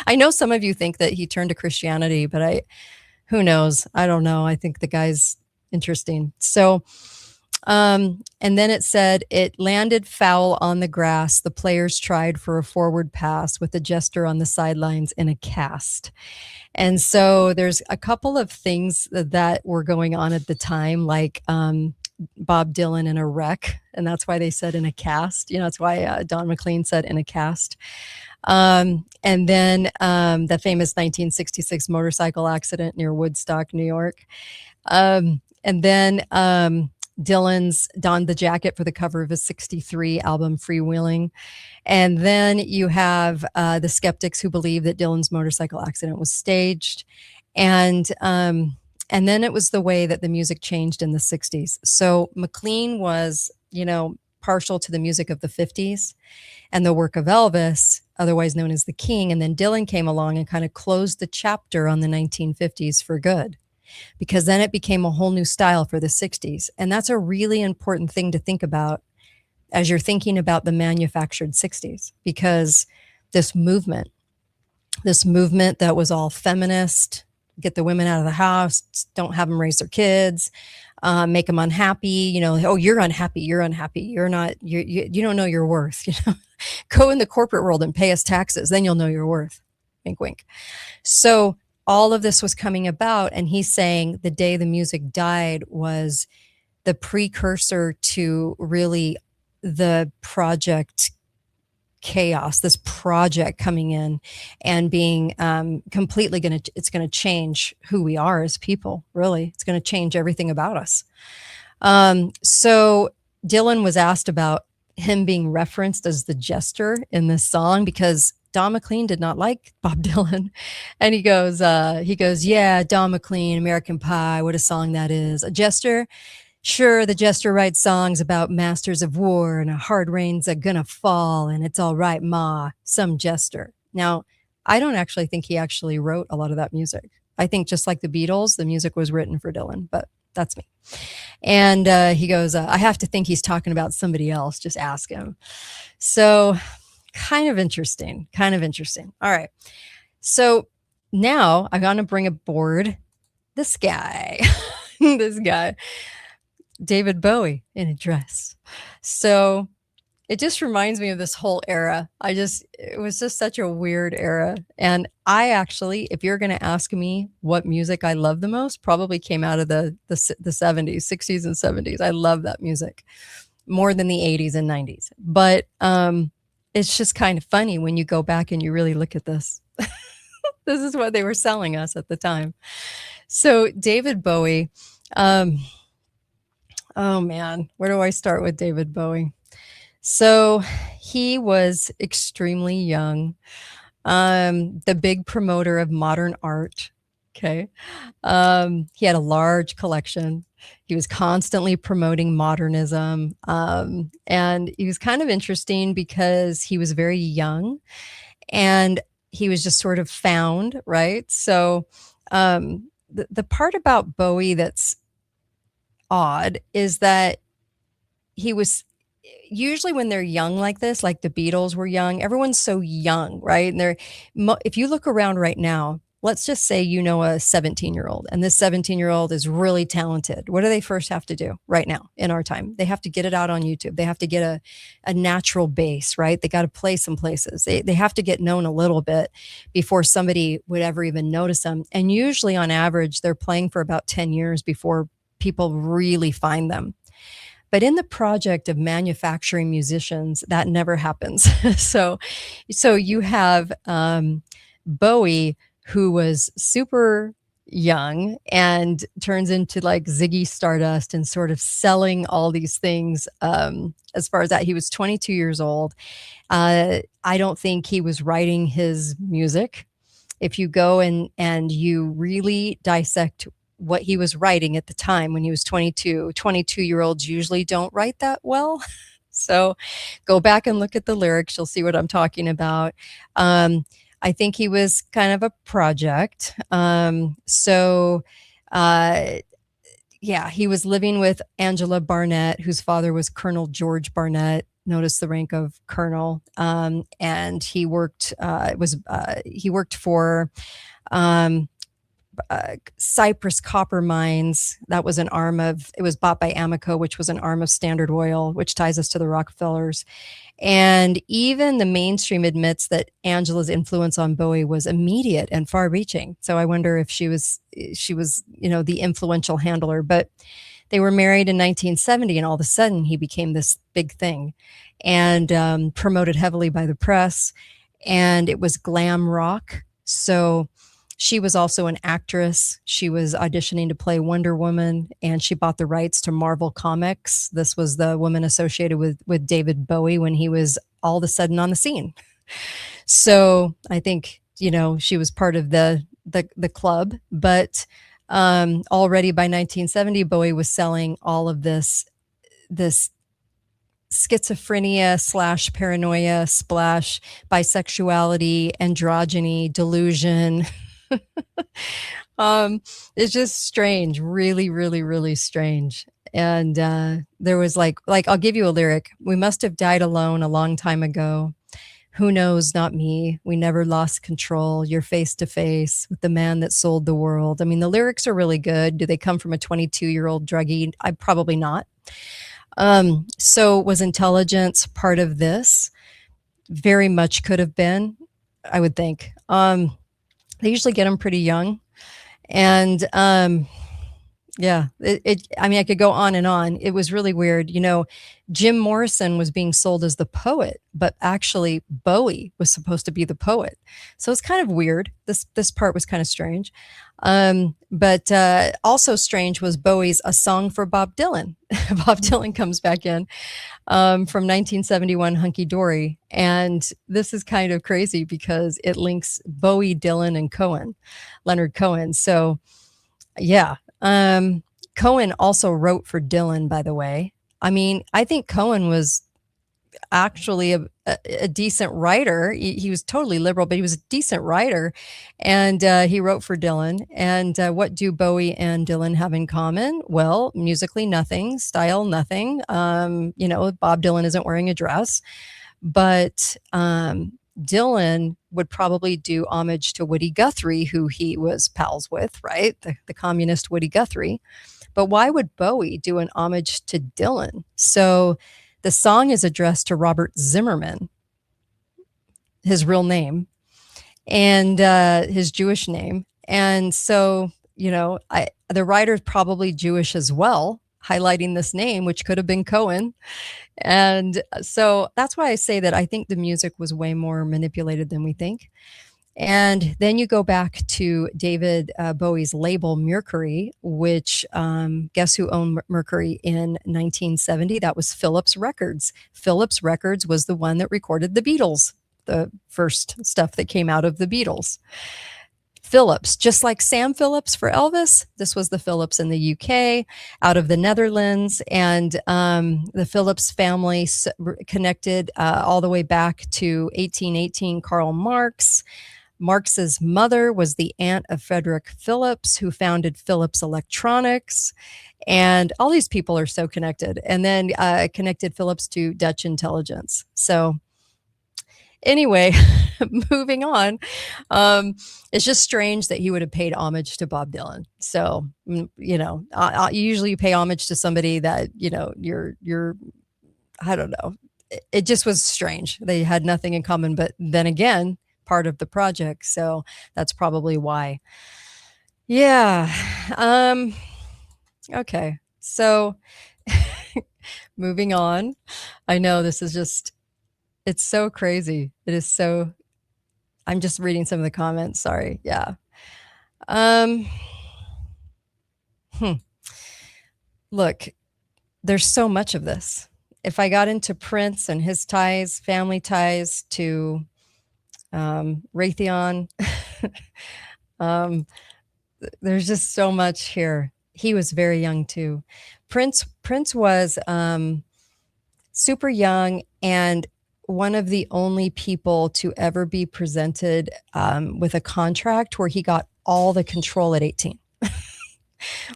I know some of you think that he turned to Christianity, but who knows? I don't know. I think the guy's interesting. So, and then it said, it landed foul on the grass. The players tried for a forward pass with the jester on the sidelines in a cast. And so there's a couple of things that were going on at the time, like Bob Dylan in a wreck. And that's why they said in a cast. That's why Don McLean said in a cast. And then the famous 1966 motorcycle accident near Woodstock, New York. And then Dylan's donned the jacket for the cover of his 63 album Freewheeling. And then you have the skeptics who believe that Dylan's motorcycle accident was staged. And then it was the way that the music changed in the 60s. So McLean was, partial to the music of the 50s and the work of Elvis, otherwise known as the King. And then Dylan came along and kind of closed the chapter on the 1950s for good, because then it became a whole new style for the 60s. And that's a really important thing to think about as you're thinking about the manufactured 60s, because this movement that was all feminist, get the women out of the house, don't have them raise their kids, make them unhappy, oh, you're unhappy, you're not, you don't know your worth, go in the corporate world and pay us taxes, then you'll know your worth, wink, wink. So all of this was coming about, and he's saying the day the music died was the precursor to really the project chaos, this project coming in and being completely it's going to change who we are as people. Really, it's going to change everything about us. So Dylan was asked about him being referenced as the jester in this song, because Don McLean did not like Bob Dylan. And he goes, yeah, Don McLean, American Pie, what a song that is. A jester? Sure, the jester writes songs about masters of war and a hard rain's a gonna fall and it's all right, ma, some jester. Now, I don't actually think he actually wrote a lot of that music. I think just like the Beatles, the music was written for Dylan, but that's me. And he goes, I have to think he's talking about somebody else. Just ask him. So kind of interesting. All right. So now I'm going to bring aboard this guy. David Bowie in a dress. So it just reminds me of this whole era. It was just such a weird era. And I actually, if you're going to ask me what music I love the most, probably came out of the 70s, 60s and 70s. I love that music more than the 80s and 90s. But it's just kind of funny when you go back and you really look at this. This is what they were selling us at the time. So David Bowie, oh man, where do I start with David Bowie? So he was extremely young, the big promoter of modern art. Okay. He had a large collection. He was constantly promoting modernism. And he was kind of interesting because he was very young and he was just sort of found, right? So the part about Bowie that's odd is that he was usually when they're young like this, like the Beatles were young, everyone's so young, right? And if you look around right now, let's just say you know a 17-year-old and this 17-year-old is really talented. What do they first have to do right now in our time? They have to get it out on YouTube. They have to get a natural base, right? They got to play some places. They have to get known a little bit before somebody would ever even notice them. And usually on average, they're playing for about 10 years before people really find them. But in the project of manufacturing musicians, that never happens. So you have Bowie, who was super young and turns into like Ziggy Stardust and sort of selling all these things. As far as that, he was 22 years old. I don't think he was writing his music. If you go and you really dissect what he was writing at the time when he was 22-year-olds usually don't write that well. So go back and look at the lyrics. You'll see what I'm talking about. I think he was kind of a project. Yeah, he was living with Angela Barnett, whose father was Colonel George Barnett. Notice the rank of colonel. And he worked, he worked for Cypress Copper Mines. That was an arm of, it was bought by Amoco, which was an arm of Standard Oil, which ties us to the Rockefellers. And even the mainstream admits that Angela's influence on Bowie was immediate and far-reaching. So I wonder if she was, the influential handler. But they were married in 1970, and all of a sudden he became this big thing, and promoted heavily by the press. And it was glam rock. So she was also an actress. She was auditioning to play Wonder Woman, and she bought the rights to Marvel Comics. This was the woman associated with David Bowie when he was all of a sudden on the scene. So I think, she was part of the club, but already by 1970, Bowie was selling all of this schizophrenia / paranoia / bisexuality, androgyny, delusion. It's just strange, really, really, really strange. And there was like I'll give you a lyric. We must have died alone a long time ago. Who knows? Not me. We never lost control. You're face to face with the man that sold the world. I mean, the lyrics are really good. Do they come from a 22-year-old druggie? Probably not. So was intelligence part of this? Very much could have been, I would think. They usually get them pretty young. And yeah, I could go on and on. It was really weird. Jim Morrison was being sold as the poet, but actually Bowie was supposed to be the poet. So it's kind of weird. This part was kind of strange. But also strange was Bowie's A Song for Bob Dylan. Bob Dylan comes back in from 1971, Hunky Dory. And this is kind of crazy because it links Bowie, Dylan, and Leonard Cohen. So yeah. Cohen also wrote for Dylan, by the way. I mean, I think Cohen was actually a decent writer. He was totally liberal, but he was a decent writer. And he wrote for Dylan. And what do Bowie and Dylan have in common? Well, musically, nothing. Style, nothing. Bob Dylan isn't wearing a dress. But Dylan would probably do homage to Woody Guthrie, who he was pals with, right? The communist Woody Guthrie. But why would Bowie do an homage to Dylan? So the song is addressed to Robert Zimmerman, his real name, and his Jewish name. And so, the writer's probably Jewish as well, highlighting this name, which could have been Cohen. And so that's why I say that I think the music was way more manipulated than we think. And then you go back to David Bowie's label Mercury, which guess who owned Mercury in 1970? That was Philips Records. Philips Records was the one that recorded the Beatles, the first stuff that came out of the Beatles. Philips, just like Sam Phillips for Elvis, this was the Philips in the UK, out of the Netherlands, and the Philips family connected all the way back to 1818. Karl Marx. Marx's mother was the aunt of Frederick Phillips, who founded Philips Electronics. And all these people are so connected. And then connected Philips to Dutch intelligence. So anyway, moving on. It's just strange that he would have paid homage to Bob Dylan. So, usually you pay homage to somebody that, you're, I don't know. It just was strange. They had nothing in common, but then again, part of the project. So that's probably why. Yeah. Okay. So moving on. I know this is just, it's so crazy. It is so, I'm just reading some of the comments. Sorry. Yeah. Look, there's so much of this. If I got into Prince and his ties, family ties to Raytheon, there's just so much here. He was very young too. Prince was super young and one of the only people to ever be presented with a contract where he got all the control at 18.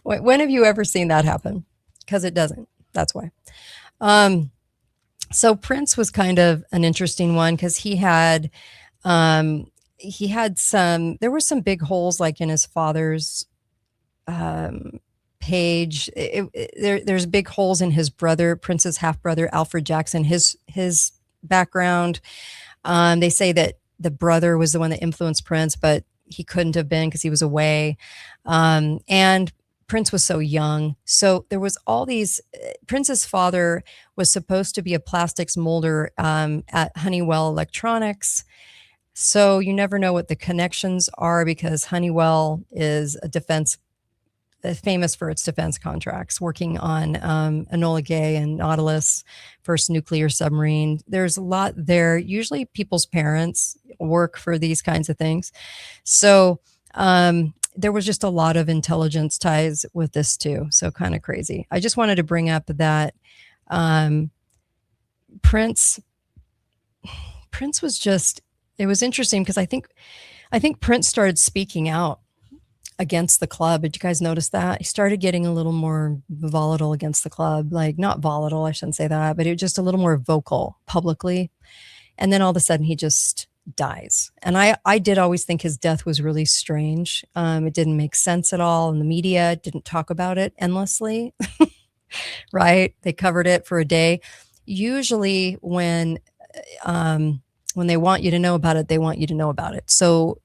When have you ever seen that happen? Because it doesn't. That's why. So Prince was kind of an interesting one because he had some, there were some big holes like in his father's page. There's big holes in his brother, Prince's half brother, Alfred Jackson, his background. They say that the brother was the one that influenced Prince, but he couldn't have been because he was away. And Prince was so young. So there was all these, Prince's father was supposed to be a plastics molder at Honeywell Electronics. So you never know what the connections are because Honeywell is famous for its defense contracts, working on Enola Gay and Nautilus, first nuclear submarine. There's a lot there. Usually people's parents work for these kinds of things. So there was just a lot of intelligence ties with this too. So kind of crazy. I just wanted to bring up that Prince was just, it was interesting because I think Prince started speaking out against the club. Did you guys notice that? He started getting a little more volatile against the club, like not volatile, I shouldn't say that, but it was just a little more vocal publicly. And then all of a sudden he just dies. And I did always think his death was really strange. It didn't make sense at all. And the media didn't talk about it endlessly, right? They covered it for a day. Usually when they want you to know about it, they want you to know about it. So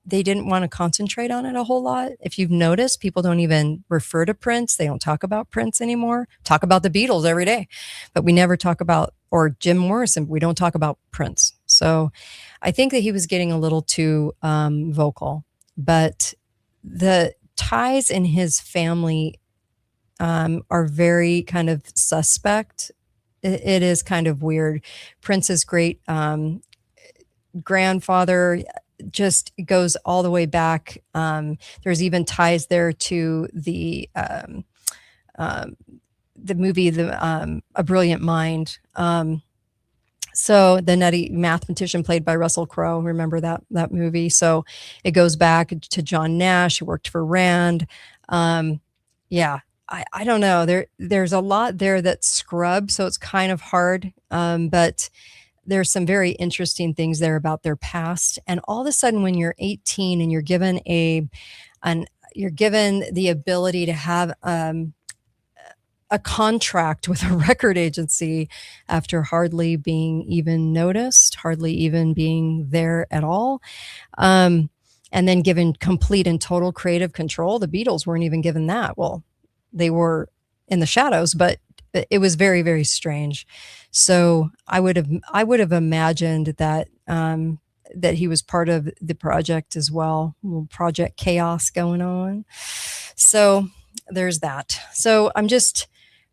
they didn't want to concentrate on it a whole lot. If you've noticed, people don't even refer to Prince. They don't talk about Prince anymore. Talk about the Beatles every day, but we never talk about, or Jim Morrison, we don't talk about Prince. So I think that he was getting a little too vocal, but the ties in his family are very kind of suspect. It is kind of weird. Prince's great grandfather just goes all the way back. There's even ties there to the movie, A Brilliant Mind. So the nutty mathematician played by Russell Crowe, remember that movie? So it goes back to John Nash, who worked for Rand. Yeah, I don't know. There's a lot there that's scrubbed, so it's kind of hard. But there's some very interesting things there about their past. And all of a sudden, when you're 18 and you're given you're given the ability to have a contract with a record agency after hardly being even noticed, hardly even being there at all. And then given complete and total creative control. The Beatles weren't even given that. Well, they were in the shadows, but it was very, very strange. So I would have imagined that that he was part of the project as well. Project Chaos going on. So there's that. So I'm just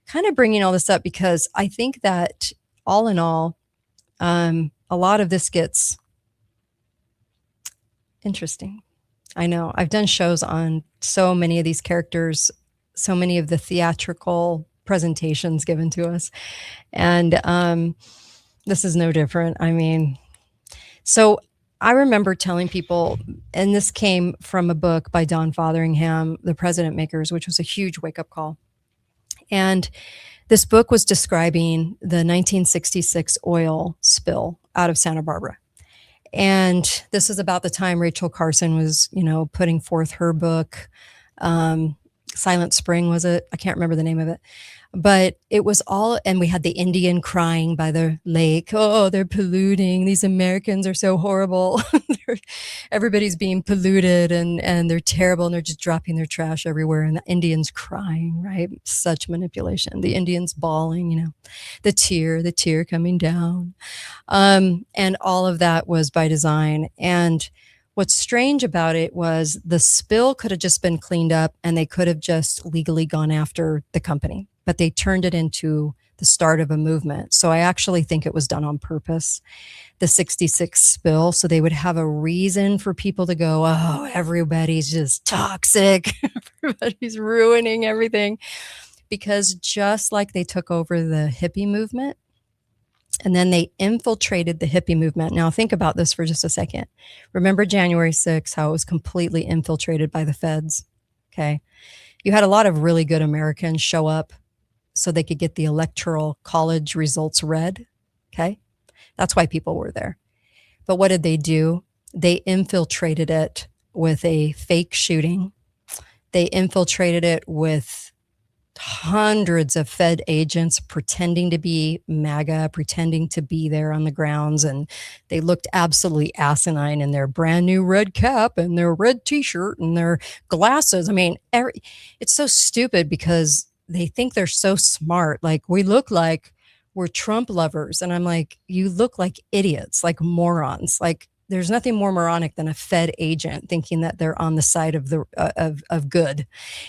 kind of bringing all this up because I think that all in all, a lot of this gets interesting. I know I've done shows on so many of these characters, so many of the theatrical presentations given to us. And this is no different. I mean, so I remember telling people, and this came from a book by Don Fotheringham, The President Makers, which was a huge wake-up call. And this book was describing the 1966 oil spill out of Santa Barbara. And this is about the time Rachel Carson was, putting forth her book. Silent Spring, was it? I can't remember the name of it. But it was all, and we had the Indian crying by the lake. Oh, they're polluting. These Americans are so horrible. Everybody's being polluted and they're terrible and they're just dropping their trash everywhere. And the Indians crying, right? Such manipulation. The Indians bawling, the tear coming down. And all of that was by design. And what's strange about it was the spill could have just been cleaned up and they could have just legally gone after the company, but they turned it into the start of a movement. So I actually think it was done on purpose, the 66 spill, so they would have a reason for people to go, oh, everybody's just toxic. Everybody's ruining everything. Because just like they took over the hippie movement, and then they infiltrated the hippie movement. Now think about this for just a second. Remember January 6th, how it was completely infiltrated by the feds, okay? You had a lot of really good Americans show up so they could get the electoral college results read, okay? That's why people were there. But what did they do? They infiltrated it with a fake shooting. They infiltrated it with hundreds of Fed agents pretending to be MAGA, pretending to be there on the grounds. And they looked absolutely asinine in their brand new red cap and their red t-shirt and their glasses. I mean, it's so stupid because they think they're so smart. Like, we look like we're Trump lovers. And I'm like, you look like idiots, like morons. Like, there's nothing more moronic than a Fed agent thinking that they're on the side of the of good.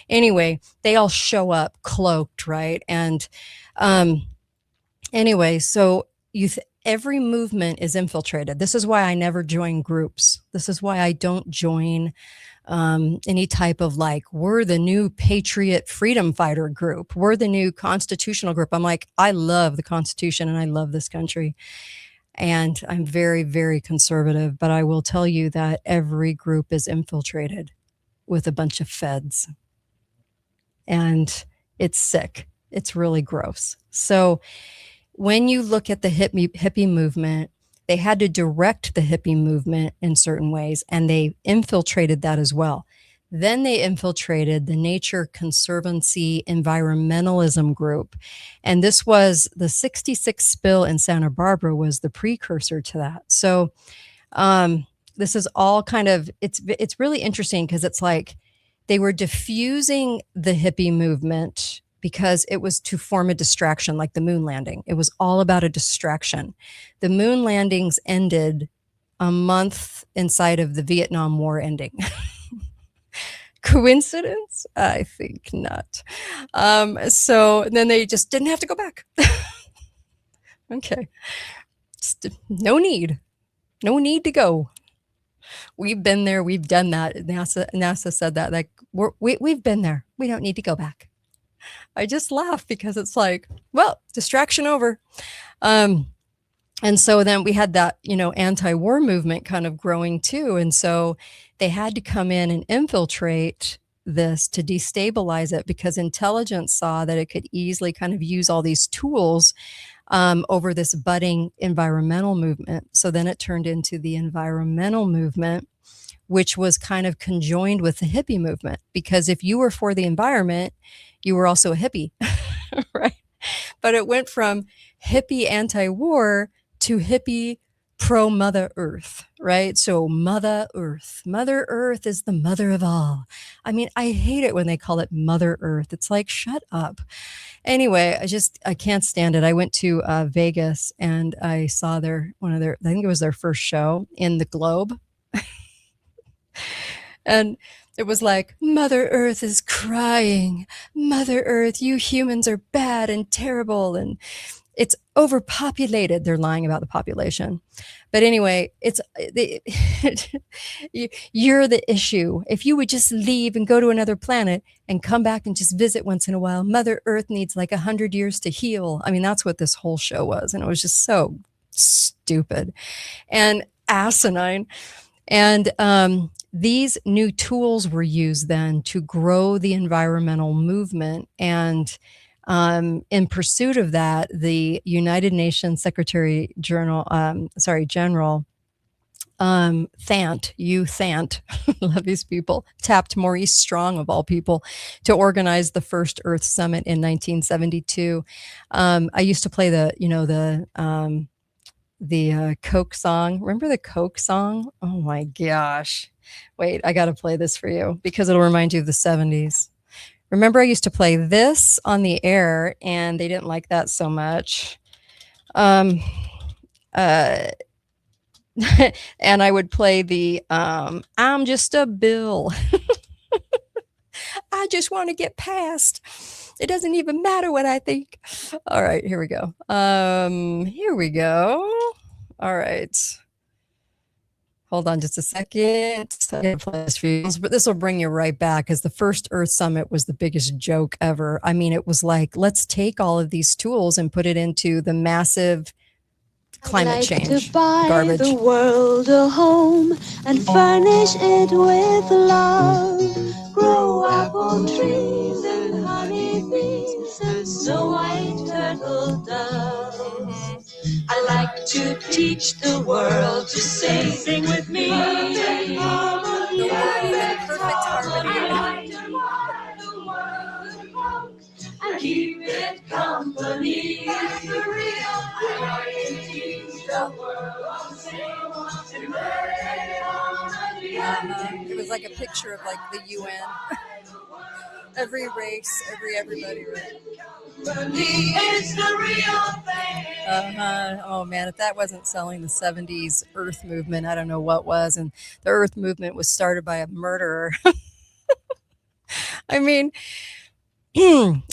Anyway, they all show up cloaked, right? And anyway, so every movement is infiltrated. This is why I never join groups. This is why I don't join any type of we're the new patriot freedom fighter group. We're the new constitutional group. I'm like, I love the Constitution and I love this country. And I'm very, very conservative, but I will tell you that every group is infiltrated with a bunch of feds. And it's sick. It's really gross. So when you look at the hippie movement, they had to direct the hippie movement in certain ways, and they infiltrated that as well. Then they infiltrated the Nature Conservancy environmentalism group. And this was the 66 spill in Santa Barbara was the precursor to that. So this is all kind of, it's really interesting because it's like they were diffusing the hippie movement because it was to form a distraction, like the moon landing. It was all about a distraction. The moon landings ended a month inside of the Vietnam War ending. Coincidence? I think not. So then they just didn't have to go back. Okay. No need to go. We've been there. We've done that. NASA said that. Like, we've been there. We don't need to go back. I just laugh because it's like, well, distraction over. And so then we had that, anti-war movement kind of growing too. And so they had to come in and infiltrate this to destabilize it because intelligence saw that it could easily kind of use all these tools over this budding environmental movement. So then it turned into the environmental movement, which was kind of conjoined with the hippie movement, because if you were for the environment, you were also a hippie, right? But it went from hippie anti-war to hippie pro Mother Earth, right? So Mother Earth is the mother of all. I mean, I hate it when they call it Mother Earth. It's like, shut up. Anyway, I can't stand it. I went to Vegas and I saw I think it was their first show in the Globe. And it was like, Mother Earth is crying. Mother Earth, you humans are bad and terrible. And it's overpopulated. They're lying about the population. But anyway, you're the issue. If you would just leave and go to another planet and come back and just visit once in a while, Mother Earth needs like 100 years to heal. I mean, that's what this whole show was. And it was just so stupid and asinine. And these new tools were used then to grow the environmental movement. And in pursuit of that, the United Nations General Thant, love these people, tapped Maurice Strong, of all people, to organize the first Earth Summit in 1972. I used to play the Coke song. Remember the Coke song? Oh my gosh. Wait, I got to play this for you because it'll remind you of the 70s. Remember, I used to play this on the air and they didn't like that so much. And I would play the I'm just a bill. I just want to get past. It doesn't even matter what I think. All right, here we go. All right. Hold on just a second. But this will bring you right back, because the first Earth Summit was the biggest joke ever. I mean, it was like, let's take all of these tools and put it into the massive climate change to buy garbage. The world a home and furnish it with love. Grow apple trees and honey bees and snow white turtle doves. I like to teach the world to sing with me. Perfect harmony. And keep it company. It was like a picture of like the UN. Every race, everybody. Right? Oh man, if that wasn't selling the 70s Earth movement, I don't know what was. And the Earth movement was started by a murderer. I mean,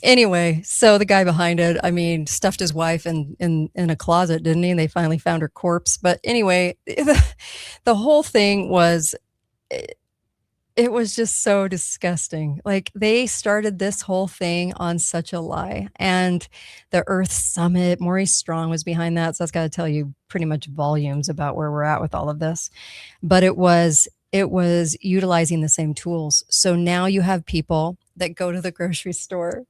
anyway, so the guy behind it, I mean, stuffed his wife in a closet, didn't he? And they finally found her corpse. But anyway, the whole thing was, it was just so disgusting. Like, they started this whole thing on such a lie. And the Earth Summit, Maurice Strong was behind that. So that's got to tell you pretty much volumes about where we're at with all of this. But it was utilizing the same tools. So now you have people that go to the grocery store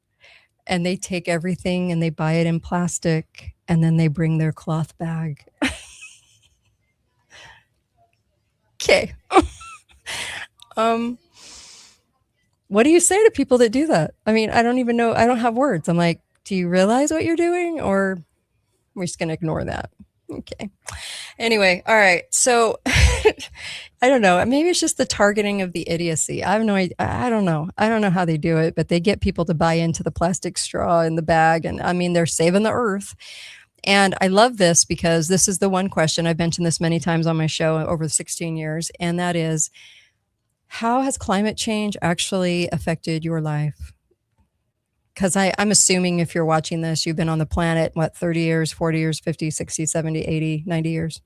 and they take everything and they buy it in plastic and then they bring their cloth bag. Okay. What do you say to people that do that? I mean, I don't even know. I don't have words. I'm like, do you realize what you're doing, or we're just going to ignore that? Okay. Anyway. All right. So I don't know. Maybe it's just the targeting of the idiocy. I have no idea. I don't know. I don't know how they do it, but they get people to buy into the plastic straw in the bag. And I mean, they're saving the earth. And I love this because this is the one question. I've mentioned this many times on my show over 16 years. And that is, how has climate change actually affected your life? Because I'm assuming if you're watching this, you've been on the planet, 30 years, 40 years, 50, 60, 70, 80, 90 years.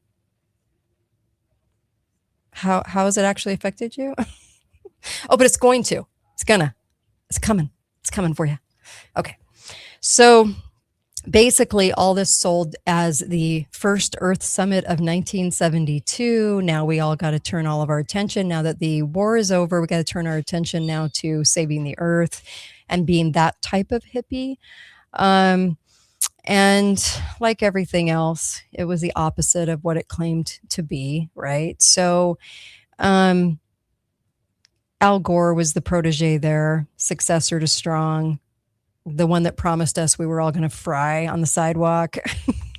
How has it actually affected you? Oh, but it's going to. It's coming. It's coming for you. Okay. So basically, all this sold as the first Earth Summit of 1972. Now we all got to turn all of our attention. Now that the war is over, we got to turn our attention now to saving the Earth and being that type of hippie. And like everything else, it was the opposite of what it claimed to be, right? So Al Gore was the protege there, successor to Strong, the one that promised us we were all going to fry on the sidewalk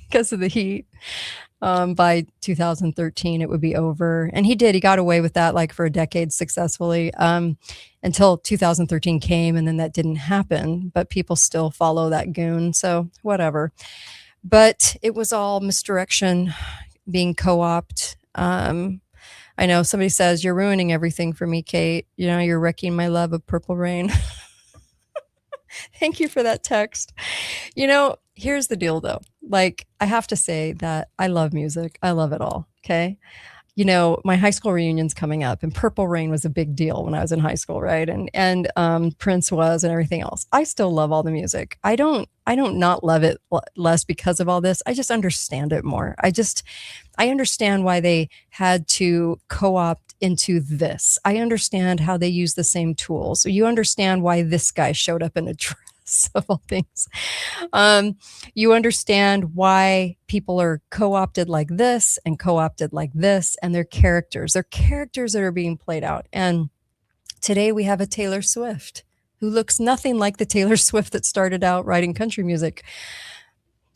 because of the heat. By 2013, it would be over. And he did. He got away with that like for a decade successfully until 2013 came, and then that didn't happen. But people still follow that goon. So whatever. But it was all misdirection, being co-opted. I know somebody says, you're ruining everything for me, Kate. You know, you're wrecking my love of Purple Rain. Thank you for that text. You know, here's the deal though. Like, I have to say that I love music. I love it all. Okay. You know, my high school reunion's coming up, and Purple Rain was a big deal when I was in high school, right? And Prince was, and everything else. I still love all the music. I don't not love it less because of all this. I just understand it more. I understand why they had to co-opt into this. I understand how they use the same tools. So you understand why this guy showed up in a dress of all things. You understand why people are co-opted like this and co-opted like this, and they're characters. They're characters that are being played out. And today we have a Taylor Swift who looks nothing like the Taylor Swift that started out writing country music.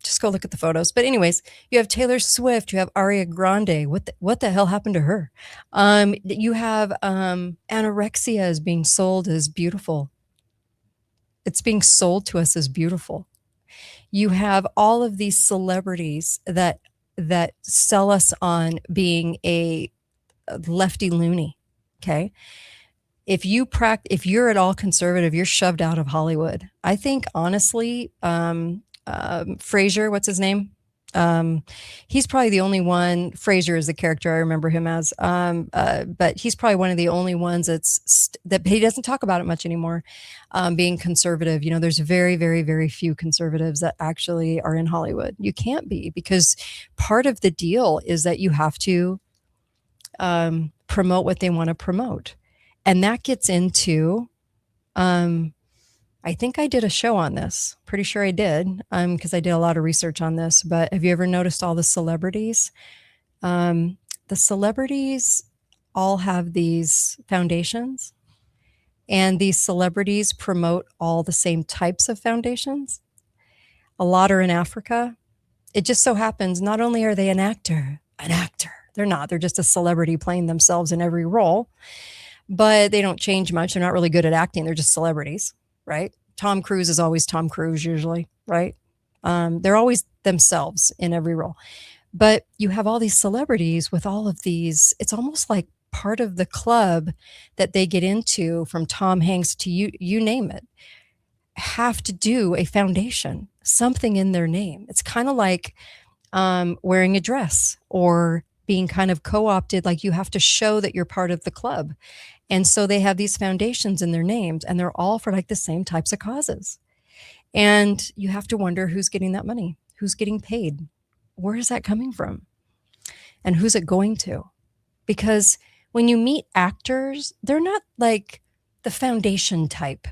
Just go look at the photos. But anyways, you have Taylor Swift, you have Ariana Grande. What the hell happened to her? You have anorexia is being sold as beautiful. It's being sold to us as beautiful. You have all of these celebrities that sell us on being a lefty loony. Okay. If you're at all conservative, you're shoved out of Hollywood. I think honestly, Frasier, what's his name? He's probably the only one. Frasier is the character I remember him as. But he's probably one of the only ones that he doesn't talk about it much anymore. Being conservative, you know, there's very, very, very few conservatives that actually are in Hollywood. You can't be, because part of the deal is that you have to promote what they want to promote. And that gets into, I think I did a show on this. Pretty sure I did, because I did a lot of research on this. But have you ever noticed all the celebrities? The celebrities all have these foundations, and these celebrities promote all the same types of foundations. A lot are in Africa. It just so happens not only are they an actor. They're not. They're just a celebrity playing themselves in every role. But they don't change much. They're not really good at acting. They're just celebrities, right? Tom Cruise is always Tom Cruise usually, right? They're always themselves in every role. But you have all these celebrities with all of these, it's almost like part of the club that they get into, from Tom Hanks to you name it, have to do a foundation, something in their name. It's kind of like wearing a dress or being kind of co-opted, like you have to show that you're part of the club. And so they have these foundations in their names, and they're all for like the same types of causes. And you have to wonder who's getting that money, who's getting paid, where is that coming from, and who's it going to? Because when you meet actors, they're not like the foundation type.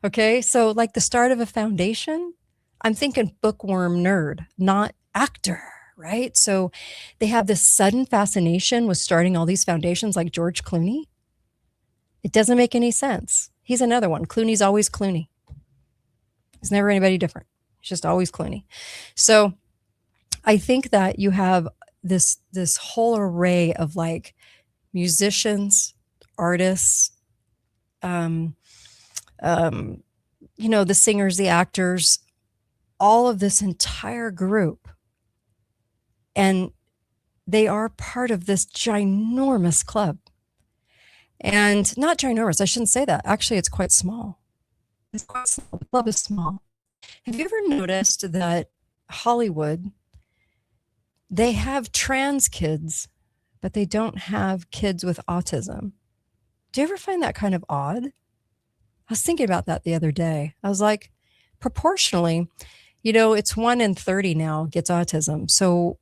Okay, so like the start of a foundation, I'm thinking bookworm nerd, not actor. Right? So they have this sudden fascination with starting all these foundations like George Clooney. It doesn't make any sense. He's another one. Clooney's always Clooney. He's never anybody different. He's just always Clooney. So I think that you have this whole array of like musicians, artists, you know, the singers, the actors, all of this entire group. And they are part of this ginormous club. And not ginormous, I shouldn't say that. Actually, it's quite small. It's quite small. The club is small. Have you ever noticed that Hollywood, they have trans kids, but they don't have kids with autism? Do you ever find that kind of odd? I was thinking about that the other day. I was like, proportionally, you know, it's 1 in 30 now gets autism. So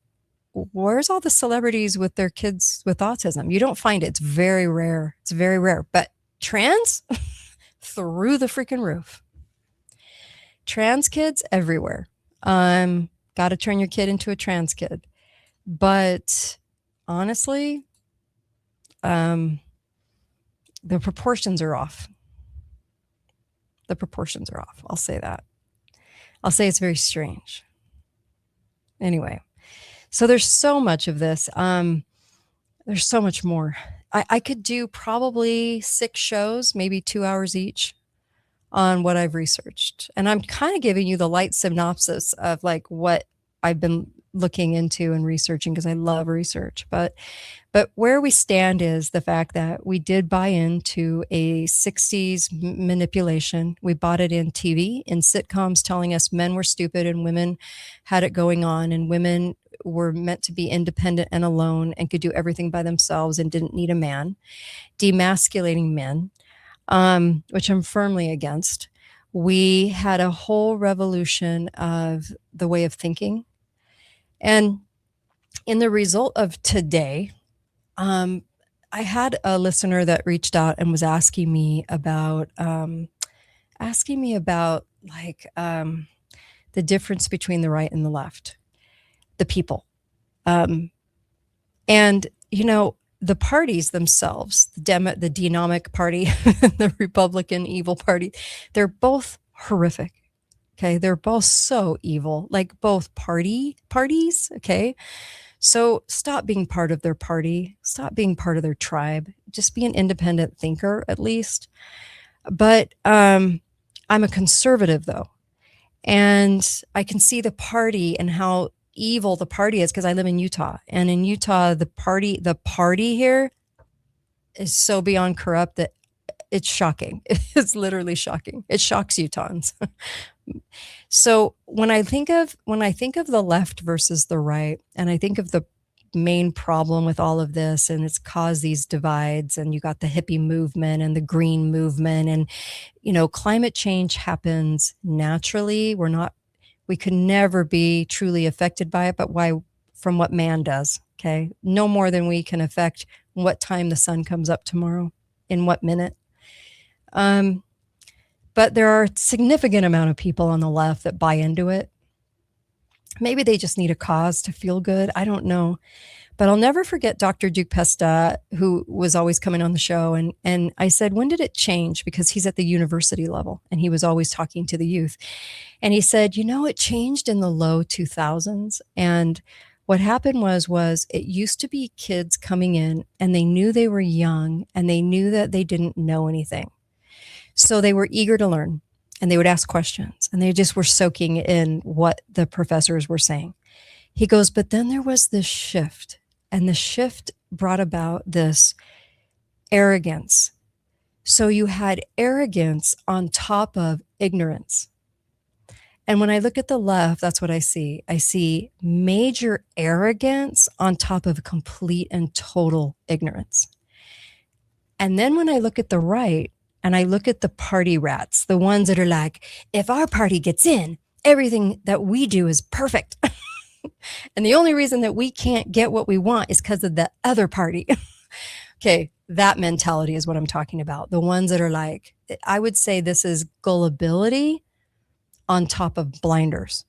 where's all the celebrities with their kids with autism? You don't find it. It's very rare. It's very rare. But trans, through the freaking roof. Trans kids everywhere. Got to turn your kid into a trans kid. But honestly, The proportions are off. The proportions are off. I'll say that. I'll say it's very strange. Anyway, so there's so much of this. There's so much more. I could do probably 6 shows, maybe 2 hours each on what I've researched. And I'm kind of giving you the light synopsis of like what I've been looking into and researching because I love research. But where we stand is the fact that we did buy into a 60s manipulation. We bought it in TV, in sitcoms telling us men were stupid and women had it going on, and women were meant to be independent and alone and could do everything by themselves and didn't need a man, demasculating men, which I'm firmly against. We had a whole revolution of the way of thinking. And in the result of today, I had a listener that reached out and was asking me about like the difference between the right and the left, the people. And, you know, the parties themselves, the Denomic Party, the Republican Evil Party, they're both horrific. Okay. They're both so evil, like both parties. Okay. So stop being part of their party. Stop being part of their tribe. Just be an independent thinker at least. But I'm a conservative though. And I can see the party and how evil the party is because I live in Utah. And in Utah, the party here is so beyond corrupt that it's shocking. It's literally shocking. It shocks Utahns. So when I think of the left versus the right, and I think of the main problem with all of this, and it's caused these divides, and you got the hippie movement and the green movement, and you know, climate change happens naturally. We could never be truly affected by it, but from what man does, okay? No more than we can affect what time the sun comes up tomorrow, in what minute. But there are a significant amount of people on the left that buy into it. Maybe they just need a cause to feel good. I don't know. But I'll never forget Dr. Duke Pesta, who was always coming on the show. And I said, when did it change? Because he's at the university level and he was always talking to the youth. And he said, you know, it changed in the low 2000s. And what happened was it used to be kids coming in and they knew they were young and they knew that they didn't know anything. So they were eager to learn and they would ask questions and they just were soaking in what the professors were saying. He goes, but then there was this shift, and the shift brought about this arrogance. So you had arrogance on top of ignorance. And when I look at the left, that's what I see. I see major arrogance on top of complete and total ignorance. And then when I look at the right, and I look at the party rats, the ones that are like, if our party gets in, everything that we do is perfect. And the only reason that we can't get what we want is because of the other party. Okay, that mentality is what I'm talking about. The ones that are like, I would say this is gullibility on top of blinders.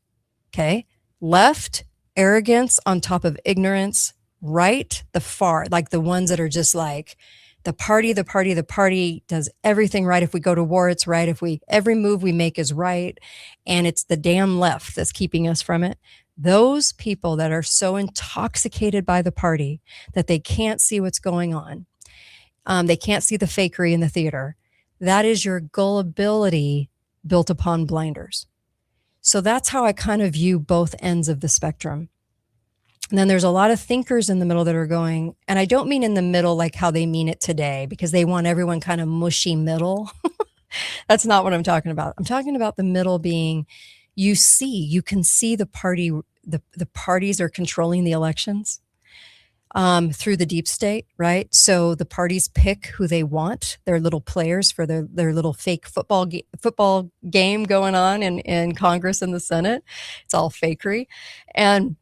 Okay, left, arrogance on top of ignorance. Right, the far, like the ones that are just like, the party does everything right. If we go to war, it's right. Every move we make is right. And it's the damn left that's keeping us from it. Those people that are so intoxicated by the party that they can't see what's going on. They can't see the fakery in the theater. That is your gullibility built upon blinders. So that's how I kind of view both ends of the spectrum. And then there's a lot of thinkers in the middle that are going, and I don't mean in the middle like how they mean it today, because they want everyone kind of mushy middle. That's not what I'm talking about. I'm talking about the middle being, you can see the parties are controlling the elections through the deep state, right? So the parties pick who they want, their little players for their little fake football game going on in Congress and the Senate. It's all fakery. And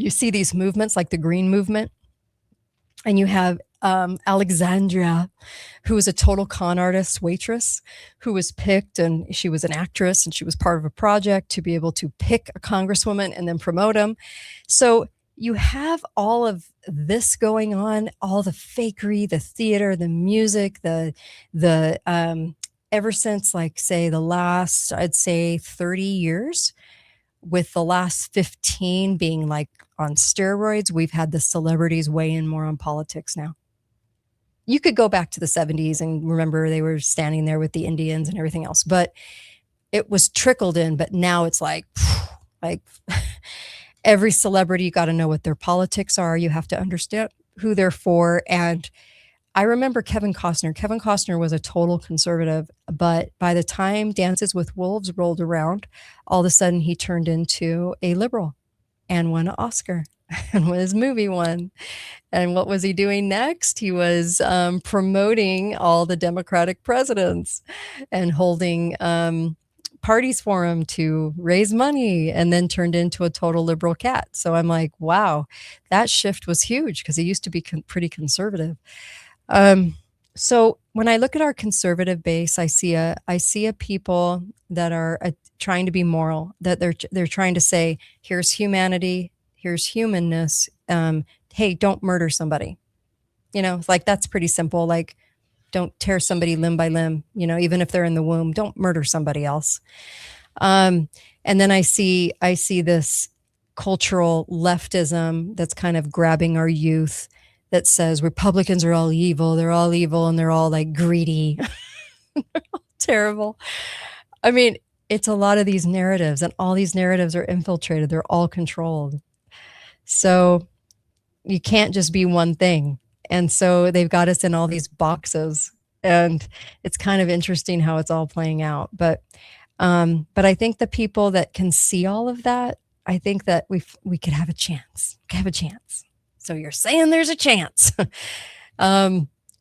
you see these movements like the Green Movement, and you have Alexandria, who was a total con artist waitress who was picked, and she was an actress and she was part of a project to be able to pick a congresswoman and then promote them. So you have all of this going on, all the fakery, the theater, the music, the ever since, like, say, the last, I'd say 30 years, with the last 15 being like on steroids, we've had the celebrities weigh in more on politics now. You could go back to the 70s and remember they were standing there with the Indians and everything else, but it was trickled in. But now it's like every celebrity, you got to know what their politics are. You have to understand who they're for. And I remember Kevin Costner. Kevin Costner was a total conservative, but by the time Dances with Wolves rolled around, all of a sudden he turned into a liberal and won an Oscar and his movie won. And what was he doing next? He was promoting all the Democratic presidents and holding parties for him to raise money, and then turned into a total liberal cat. So I'm like, wow, that shift was huge, because he used to be pretty conservative. So when I look at our conservative base, I see a people that are trying to be moral, that they're trying to say, here's humanity, here's humanness. Hey, don't murder somebody. Like, that's pretty simple. Like, don't tear somebody limb by limb, even if they're in the womb, don't murder somebody else. And then I see this cultural leftism that's kind of grabbing our youth, that says Republicans are all evil, and they're all like greedy. Terrible. I mean, it's a lot of these narratives, and all these narratives are infiltrated. They're all controlled. So you can't just be one thing. And so they've got us in all these boxes, and it's kind of interesting how it's all playing out. But I think the people that can see all of that, I think that we could have a chance. So you're saying there's a chance.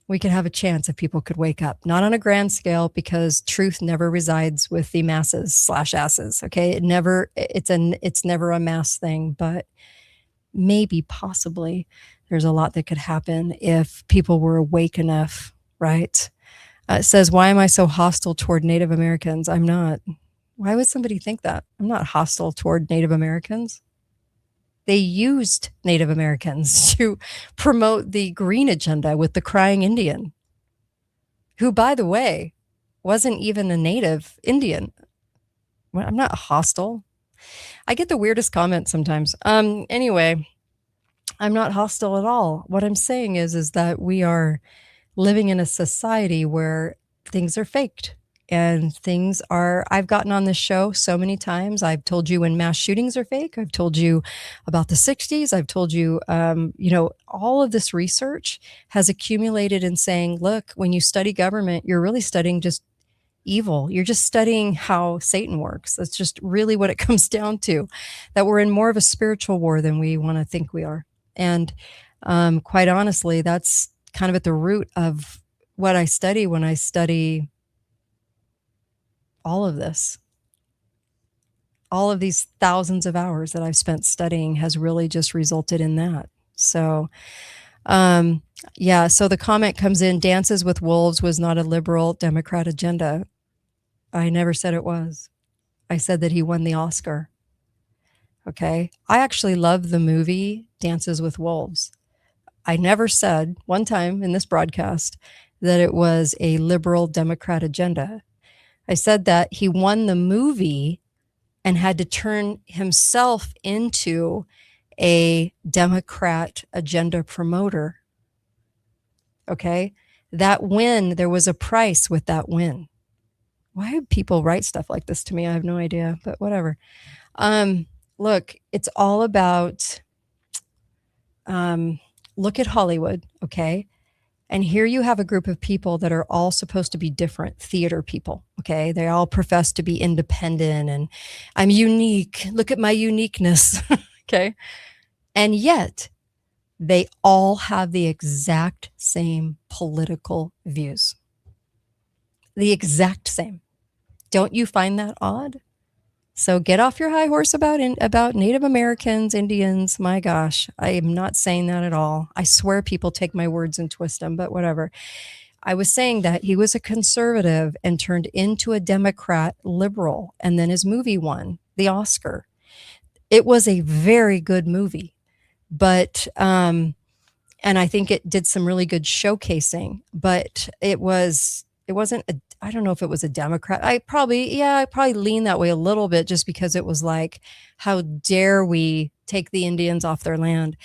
We could have a chance if people could wake up, not on a grand scale, because truth never resides with the masses / asses. Okay. It's never a mass thing, but maybe possibly there's a lot that could happen if people were awake enough, right? It says, why am I so hostile toward Native Americans? I'm not. Why would somebody think that? I'm not hostile toward Native Americans. They used Native Americans to promote the green agenda with the crying Indian, who, by the way, wasn't even a native Indian. Well, I'm not hostile. I get the weirdest comments sometimes. Anyway, I'm not hostile at all. What I'm saying is that we are living in a society where things are faked. And I've gotten on this show so many times. I've told you when mass shootings are fake. I've told you about the 60s. I've told you, all of this research has accumulated in saying, look, when you study government, you're really studying just evil. You're just studying how Satan works. That's just really what it comes down to, that we're in more of a spiritual war than we want to think we are. And quite honestly, that's kind of at the root of what I study when I study all of this. All of these thousands of hours that I've spent studying has really just resulted in that. So, so the comment comes in, Dances with Wolves was not a liberal Democrat agenda. I never said it was. I said that he won the Oscar. Okay. I actually love the movie Dances with Wolves. I never said one time in this broadcast that it was a liberal Democrat agenda. I said that he won the movie and had to turn himself into a Democrat agenda promoter. Okay. That win, there was a price with that win. Why do people write stuff like this to me? I have no idea, but whatever. Look, it's all about, look at Hollywood. Okay. And here you have a group of people that are all supposed to be different theater people. Okay. They all profess to be independent and I'm unique. Look at my uniqueness. Okay. And yet they all have the exact same political views. The exact same. Don't you find that odd? So get off your high horse about Native Americans, Indians. My gosh, I am not saying that at all. I swear people take my words and twist them, but whatever. I was saying that he was a conservative and turned into a Democrat liberal, and then his movie won the Oscar. It was a very good movie, but and I think it did some really good showcasing, but it wasn't I don't know if it was a Democrat. I probably leaned that way a little bit, just because it was like, how dare we take the Indians off their land?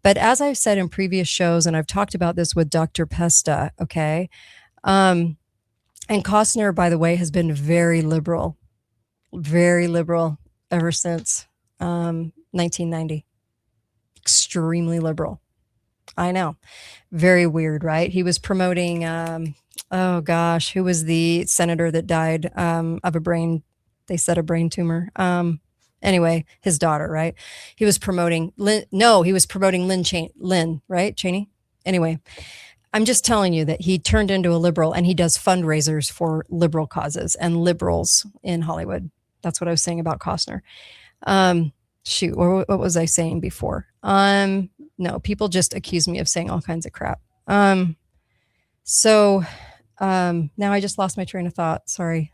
But as I've said in previous shows, and I've talked about this with Dr. Pesta, okay, and Costner, by the way, has been very liberal ever since 1990. Extremely liberal. I know. Very weird, right? He was promoting, oh gosh, who was the senator that died of a brain tumor? Anyway, his daughter, right? He was promoting Lynn, right? Cheney? Anyway, I'm just telling you that he turned into a liberal, and he does fundraisers for liberal causes and liberals in Hollywood. That's what I was saying about Costner. Shoot, what was I saying before? No, people just accuse me of saying all kinds of crap. So now I just lost my train of thought. Sorry.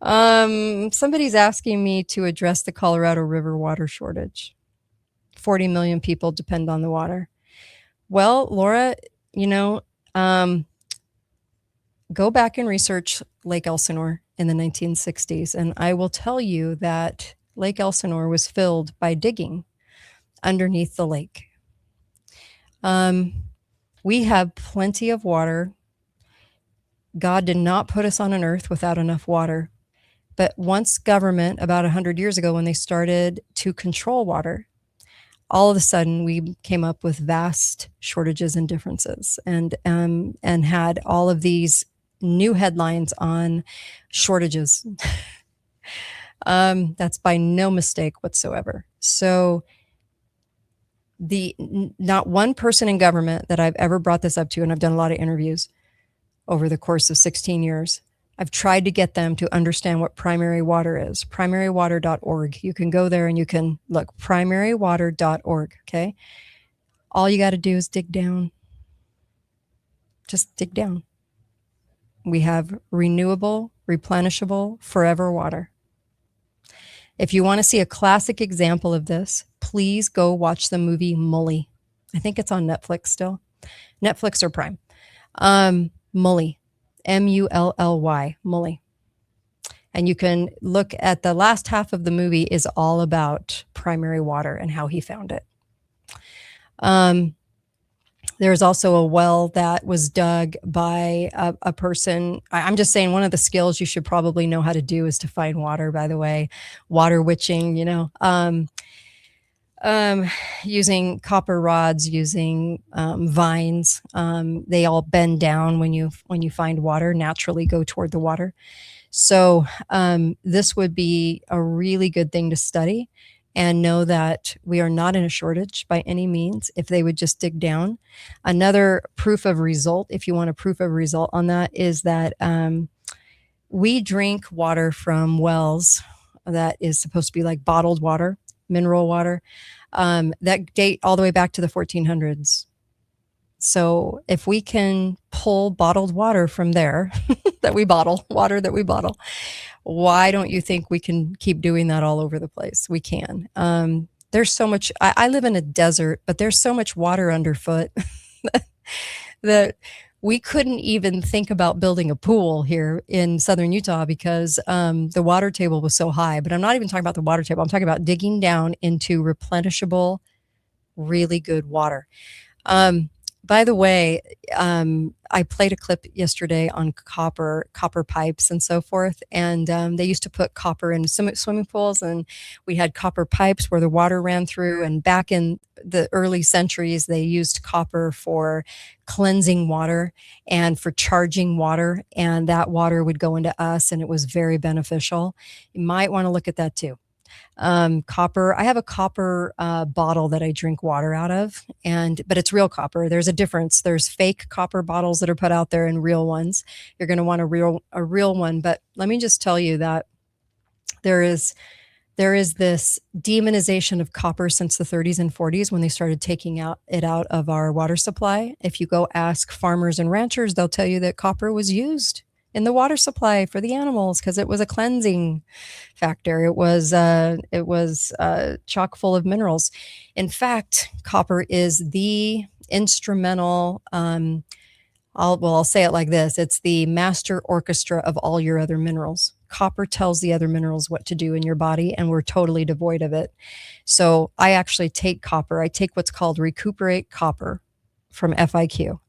Somebody's asking me to address the Colorado River water shortage. 40 million people depend on the water. Well, Laura, go back and research Lake Elsinore in the 1960s, and I will tell you that Lake Elsinore was filled by digging underneath the lake. We have plenty of water. God did not put us on an earth without enough water. But once government, about 100 years ago, when they started to control water, all of a sudden we came up with vast shortages and differences, and had all of these new headlines on shortages. That's by no mistake whatsoever. So not one person in government that I've ever brought this up to, and I've done a lot of interviews over the course of 16 years, I've tried to get them to understand what primary water is. Primarywater.org. You can go there and you can look, primarywater.org. Okay. All you got to do is dig down. Just dig down. We have renewable, replenishable, forever water. If you want to see a classic example of this, please go watch the movie Mully. I think it's on Netflix still. Netflix or Prime. Mully. Mully. Mully. And you can look at the last half of the movie is all about primary water and how he found it. There's also a well that was dug by a person. I'm just saying, one of the skills you should probably know how to do is to find water, by the way. Water witching, using copper rods, using vines. They all bend down when you find water, naturally go toward the water. So this would be a really good thing to study, and know that we are not in a shortage by any means if they would just dig down. Another proof of result, if you want a proof of result on that, is that we drink water from wells that is supposed to be like bottled water, mineral water, that date all the way back to the 1400s. So if we can pull bottled water from there that we bottle, why don't you think we can keep doing that all over the place? We can. There's so much, I live in a desert, but there's so much water underfoot that we couldn't even think about building a pool here in southern Utah because the water table was so high. But I'm not even talking about the water table. I'm talking about digging down into replenishable, really good water. By the way, I played a clip yesterday on copper pipes and so forth. And they used to put copper in swimming pools, and we had copper pipes where the water ran through. And back in the early centuries, they used copper for cleansing water and for charging water. And that water would go into us, and it was very beneficial. You might want to look at that too. Copper. I have a copper bottle that I drink water out of, but it's real copper. There's a difference. There's fake copper bottles that are put out there and real ones. You're going to want a real one. But let me just tell you that there is this demonization of copper since the 30s and 40s when they started taking it out of our water supply. If you go ask farmers and ranchers, they'll tell you that copper was used in the water supply for the animals because it was a cleansing factor. It was chock full of minerals. In fact, copper is the instrumental. I'll say it like this: it's the master orchestra of all your other minerals. Copper tells the other minerals what to do in your body, and we're totally devoid of it. So I actually take copper. I take what's called Recuperate Copper from FIQ,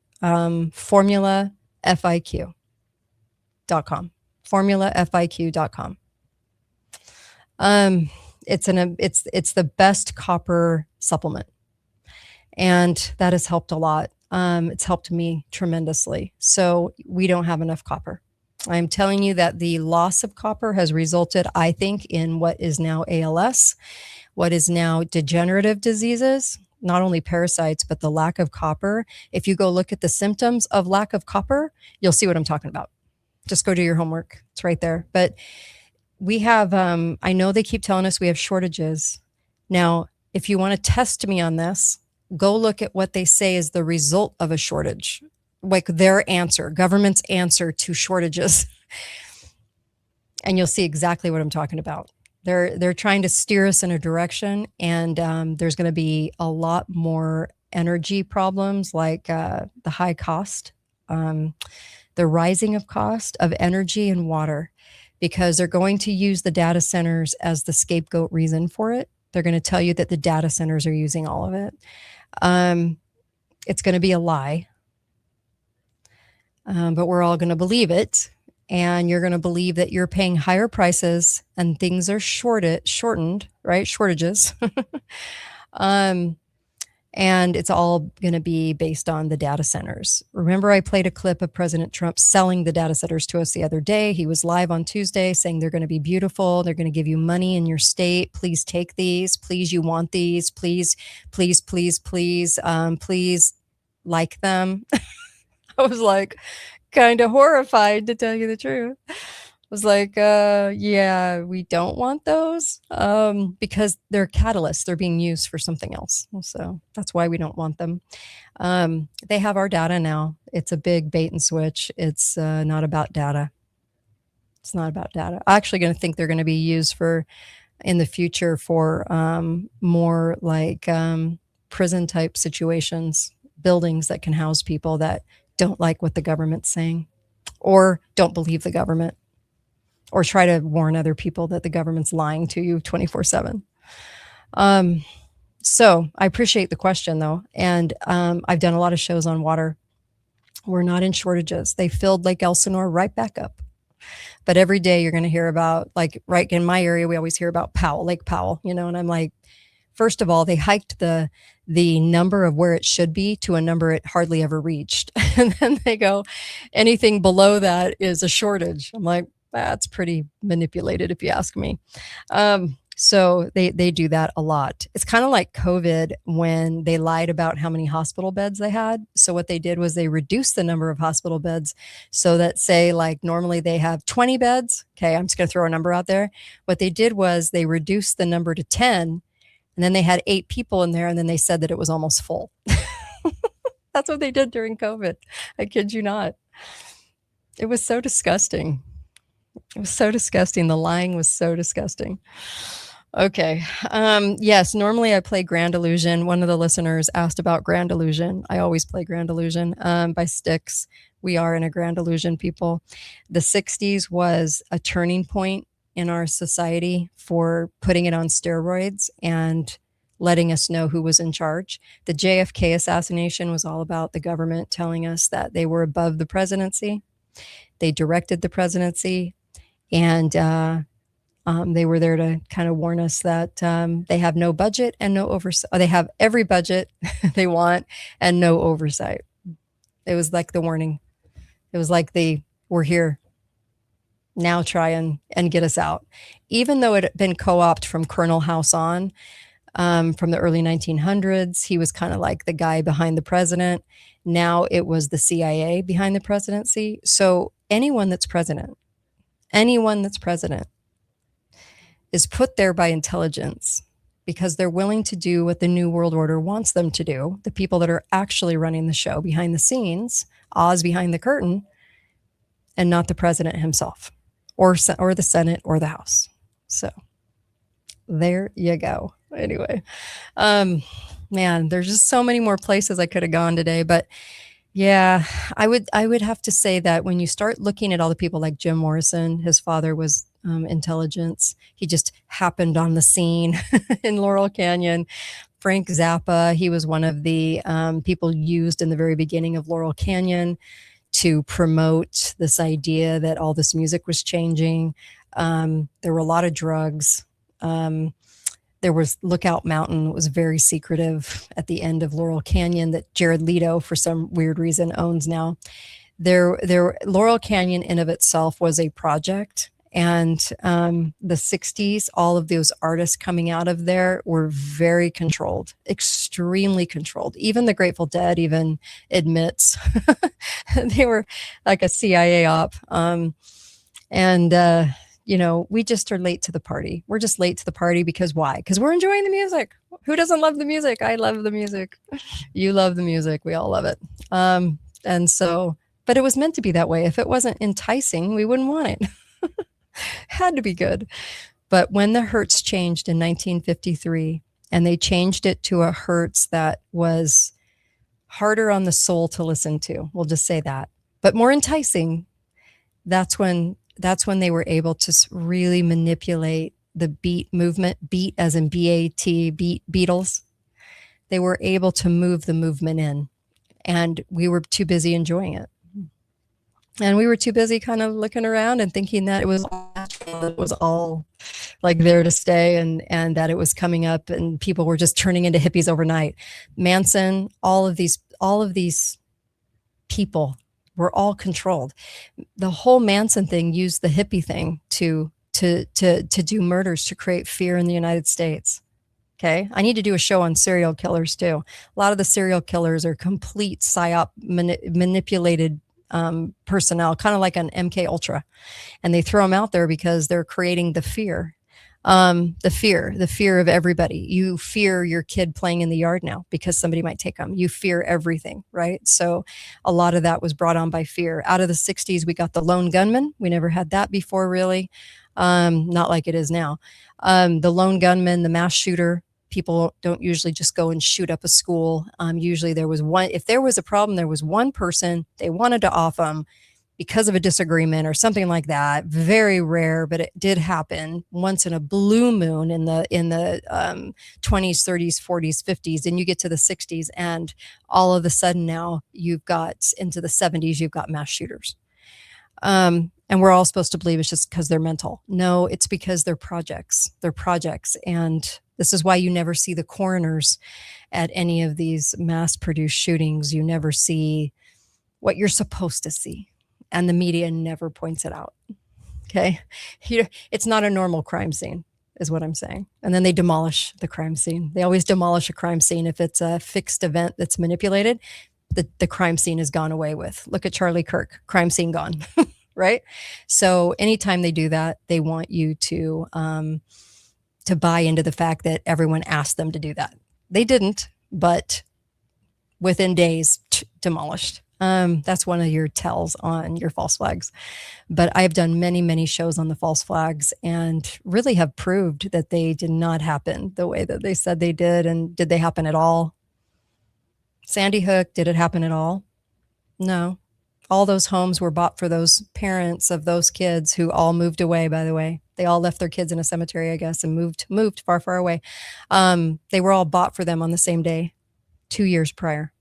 formula FIQ.com, formulafiq.com. It's the best copper supplement, and that has helped a lot. It's helped me tremendously. So we don't have enough copper. I'm telling you that the loss of copper has resulted, I think, in what is now ALS, what is now degenerative diseases, not only parasites, but the lack of copper. If you go look at the symptoms of lack of copper, you'll see what I'm talking about. Just go do your homework. It's right there. But we have, I know they keep telling us we have shortages. Now, if you want to test me on this, go look at what they say is the result of a shortage, like their answer, government's answer to shortages. And you'll see exactly what I'm talking about. They're trying to steer us in a direction, and there's going to be a lot more energy problems, like the high cost, the rising of cost of energy and water, because they're going to use the data centers as the scapegoat reason for it. They're going to tell you that the data centers are using all of it. It's going to be a lie, but we're all going to believe it. And you're going to believe that you're paying higher prices and things are shortened, right? Shortages. And it's all going to be based on the data centers. Remember, I played a clip of President Trump selling the data centers to us the other day. He was live on Tuesday saying they're going to be beautiful. They're going to give you money in your state. Please take these. Please, you want these. Please, please, please, please, please like them. I was like, kind of horrified, to tell you the truth. I was like, yeah, we don't want those because they're catalysts. They're being used for something else. So that's why we don't want them. They have our data now. It's a big bait and switch. It's not about data. It's not about data. I'm actually going to think they're going to be used for in the future for more like prison type situations, buildings that can house people that don't like what the government's saying or don't believe the government or try to warn other people that the government's lying to you 24/7. So I appreciate the question though. And I've done a lot of shows on water. We're not in shortages. They filled Lake Elsinore right back up. But every day you're going to hear about, like right in my area, we always hear about Powell, Lake Powell, you know, and I'm like, first of all, they hiked the number of where it should be to a number it hardly ever reached. And then they go, anything below that is a shortage. I'm like, that's pretty manipulated if you ask me. So they do that a lot. It's kind of like COVID when they lied about how many hospital beds they had. So what they did was they reduced the number of hospital beds so that, say, like normally they have 20 beds. Okay, I'm just going to throw a number out there. What they did was they reduced the number to 10, and then they had 8 people in there, and then they said that it was almost full. That's what they did during COVID. I kid you not. It was so disgusting. It was so disgusting. The lying was so disgusting. Okay. Yes, normally I play Grand Illusion. One of the listeners asked about Grand Illusion. I always play Grand Illusion by Styx. We are in a Grand Illusion, people. The 60s was a turning point in our society for putting it on steroids and letting us know who was in charge. The JFK assassination was all about the government telling us that they were above the presidency. They directed the presidency, and they were there to kind of warn us that they have no budget and no oversight. They have every budget they want and no oversight. It was like the warning. It was like we're here. Now try and get us out. Even though it had been co-opted from Colonel House on, from the early 1900s, he was kind of like the guy behind the president. Now it was the CIA behind the presidency. So anyone that's president is put there by intelligence because they're willing to do what the New World Order wants them to do. The people that are actually running the show behind the scenes, Oz behind the curtain, and not the president himself, or the Senate or the House. So there you go. Anyway, man, there's just so many more places I could have gone today, but yeah, I would have to say that when you start looking at all the people like Jim Morrison, his father was intelligence. He just happened on the scene in Laurel Canyon. Frank Zappa, he was one of the people used in the very beginning of Laurel Canyon to promote this idea that all this music was changing. There were a lot of drugs. There was Lookout Mountain was very secretive at the end of Laurel Canyon that Jared Leto, for some weird reason, owns now. Laurel Canyon in of itself was a project. And the 60s, all of those artists coming out of there were very controlled, extremely controlled. Even the Grateful Dead even admits they were like a CIA op. You know, we just are late to the party. We're just late to the party because why? Because we're enjoying the music. Who doesn't love the music? I love the music. You love the music. We all love it. And so, but it was meant to be that way. If it wasn't enticing, we wouldn't want it. Had to be good. But when the Hertz changed in 1953, and they changed it to a Hertz that was harder on the soul to listen to, we'll just say that, but more enticing, that's when they were able to really manipulate the beat movement, beat as in B-A-T, Beatles. They were able to move the movement in, and we were too busy enjoying it. And we were too busy kind of looking around and thinking that it was all natural, it was all like there to stay, and that it was coming up and people were just turning into hippies overnight. Manson, all of these people were all controlled. The whole Manson thing used the hippie thing to do murders, to create fear in the United States. Okay. I need to do a show on serial killers too. A lot of the serial killers are complete psyop manipulated personnel, kind of like an MK Ultra, and they throw them out there because they're creating the fear. The fear of everybody. You fear your kid playing in the yard now because somebody might take them. You fear everything, right? So a lot of that was brought on by fear. Out of the 60s, we got the lone gunman. We never had that before, really. Not like it is now. The lone gunman, the mass shooter. People don't usually just go and shoot up a school. Usually there was one, if there was a problem, there was one person they wanted to off them because of a disagreement or something like that. Very rare, but it did happen once in a blue moon in the 20s, 30s, 40s, 50s. And you get to the 60s, and all of a sudden now you've got into the 70s, you've got mass shooters. And we're all supposed to believe it's just because they're mental. No, it's because they're projects. They're projects. And this is why you never see the coroners at any of these mass-produced shootings. You never see what you're supposed to see. And the media never points it out. Okay. It's not a normal crime scene, is what I'm saying. And then they demolish the crime scene. They always demolish a crime scene if it's a fixed event that's manipulated. The crime scene is gone away with. Look at Charlie Kirk, crime scene gone, right? So anytime they do that, they want you to buy into the fact that everyone asked them to do that. They didn't, but within days, demolished. That's one of your tells on your false flags. But I've done many, many shows on the false flags and really have proved that they did not happen the way that they said they did. And did they happen at all? Sandy Hook, did it happen at all? No. All those homes were bought for those parents of those kids who all moved away, by the way. They all left their kids in a cemetery, I guess, and moved far, far away. They were all bought for them on the same day, 2 years prior.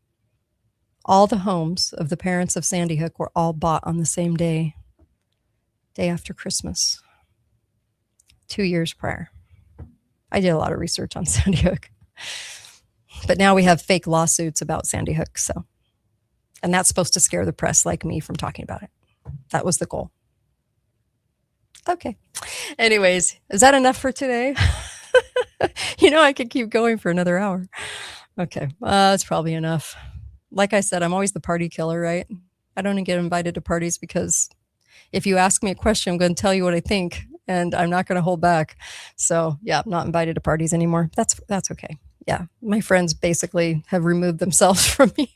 All the homes of the parents of Sandy Hook were all bought on the same day after Christmas, 2 years prior. I did a lot of research on Sandy Hook. But now we have fake lawsuits about Sandy Hook. So, and that's supposed to scare the press like me from talking about it. That was the goal. Okay. Anyways, is that enough for today? I could keep going for another hour. Okay. That's probably enough. Like I said, I'm always the party killer, right? I don't get invited to parties because if you ask me a question, I'm going to tell you what I think, and I'm not going to hold back. So yeah, I'm not invited to parties anymore. That's okay. Yeah. My friends basically have removed themselves from me.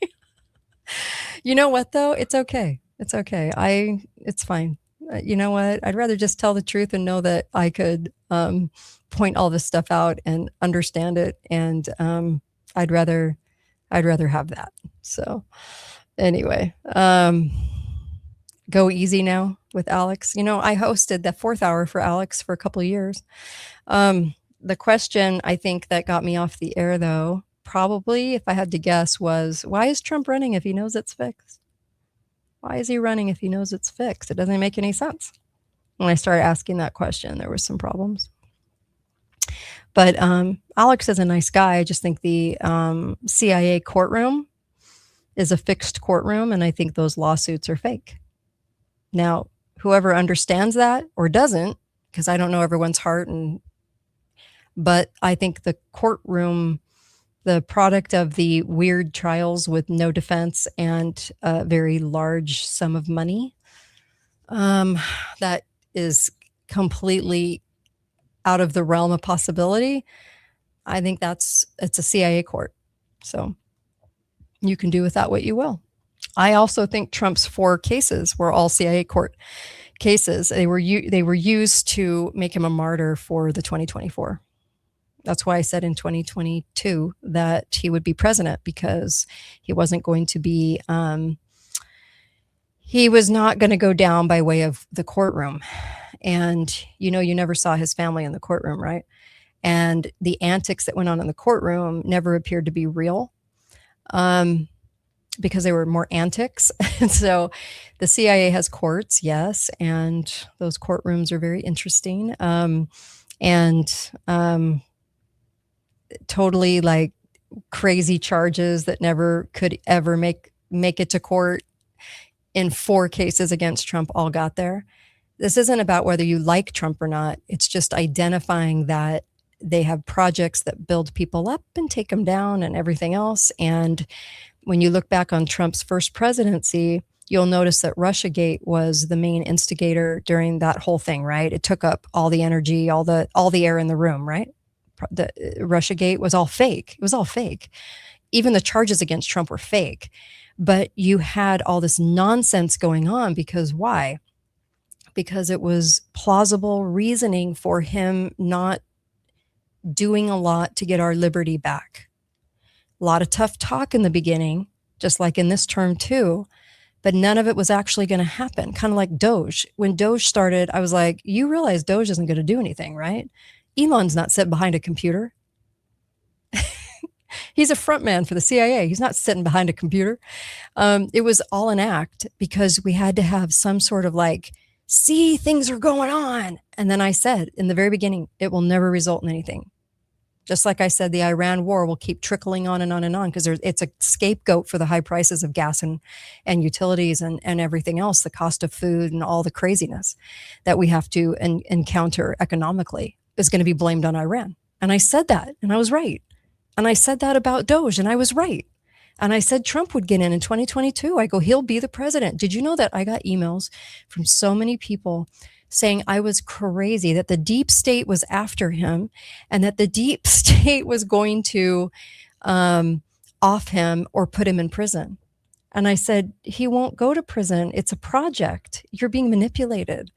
You know what though? It's okay. It's okay. It's fine. You know what? I'd rather just tell the truth and know that I could point all this stuff out and understand it. And I'd rather have that. So anyway, go easy now with Alex. I hosted the 4th hour for Alex for a couple of years. The question I think that got me off the air, though, probably, if I had to guess, was why is Trump running if he knows it's fixed? Why is he running if he knows it's fixed? It doesn't make any sense. When I started asking that question, there were some problems. But Alex is a nice guy. I just think the CIA courtroom is a fixed courtroom, and I think those lawsuits are fake. Now, whoever understands that or doesn't, because I don't know everyone's heart, but I think the courtroom, the product of the weird trials with no defense and a very large sum of money, that is completely out of the realm of possibility. I think it's a CIA court. So you can do with that what you will. I also think Trump's 4 cases were all CIA court cases. They were used to make him a martyr for the 2024. That's why I said in 2022 that he would be president, because he wasn't going to be, he was not going to go down by way of the courtroom. And, you never saw his family in the courtroom, right? And the antics that went on in the courtroom never appeared to be real, because they were more antics. And so the CIA has courts, yes, and those courtrooms are very interesting. Totally like crazy charges that never could ever make it to court in 4 cases against Trump all got there. This isn't about whether you like Trump or not. It's just identifying that they have projects that build people up and take them down and everything else. And when you look back on Trump's first presidency, you'll notice that Russiagate was the main instigator during that whole thing, right? It took up all the energy, all the air in the room, right? The Russiagate was all fake. It was all fake. Even the charges against Trump were fake. But you had all this nonsense going on because why? Because it was plausible reasoning for him not doing a lot to get our liberty back. A lot of tough talk in the beginning, just like in this term too, but none of it was actually going to happen. Kind of like Doge. When Doge started, I was like, you realize Doge isn't going to do anything, right? Elon's not sitting behind a computer. He's a front man for the CIA. He's not sitting behind a computer. It was all an act because we had to have some sort of like, see, things are going on. And then I said in the very beginning, it will never result in anything. Just like I said, the Iran war will keep trickling on and on and on because it's a scapegoat for the high prices of gas and utilities and everything else, the cost of food and all the craziness that we have to encounter economically is going to be blamed on Iran. And I said that, and I was right. And I said that about Doge, and I was right. And I said Trump would get in 2022. I go, he'll be the president. Did you know that I got emails from so many people saying I was crazy, that the deep state was after him and that the deep state was going to off him or put him in prison? And I said, he won't go to prison. It's a project. You're being manipulated.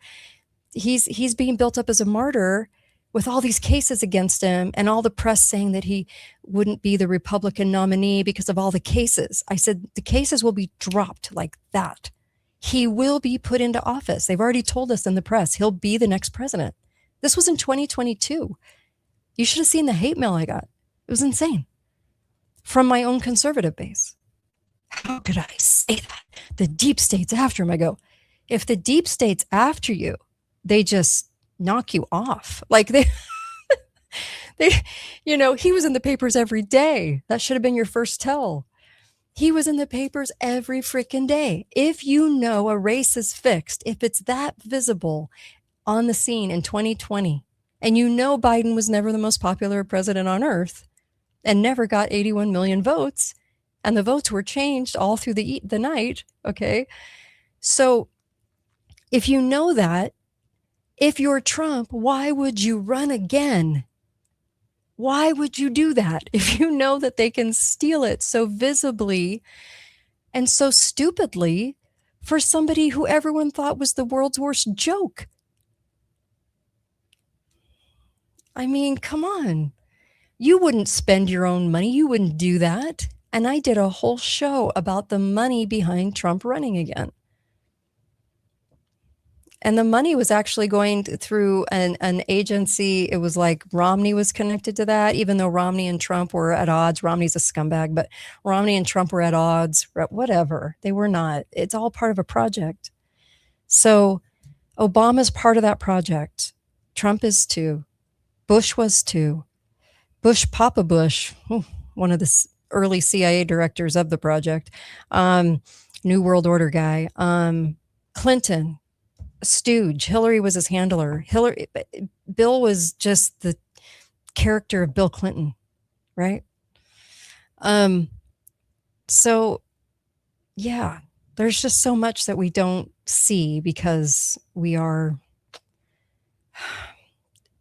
He's being built up as a martyr with all these cases against him and all the press saying that he wouldn't be the Republican nominee because of all the cases. I said, the cases will be dropped like that. He will be put into office. They've already told us in the press, he'll be the next president. This was in 2022. You should have seen the hate mail I got. It was insane. From my own conservative base. How could I say that? The deep state's after him. I go, if the deep state's after you, they just knock you off. Like they, he was in the papers every day. That should have been your first tell. He was in the papers every freaking day. If you know a race is fixed, if it's that visible on the scene in 2020, and you know Biden was never the most popular president on earth and never got 81 million votes, and the votes were changed all through the night, okay? So if you know that, if you're Trump, why would you run again? Why would you do that if you know that they can steal it so visibly and so stupidly for somebody who everyone thought was the world's worst joke. I mean, come on. You wouldn't spend your own money. You wouldn't do that. And I did a whole show about the money behind Trump running again. And the money was actually going through an agency. It was like Romney was connected to that, even though Romney and Trump were at odds. Romney's a scumbag, but Romney and Trump were at odds. Whatever. They were not. It's all part of a project. So Obama's part of that project. Trump is too. Bush was too. Papa Bush, one of the early CIA directors of the project, New World Order guy, Clinton, stooge. Hillary was his handler. Bill was just the character of Bill Clinton, right? So yeah, there's just so much that we don't see because we are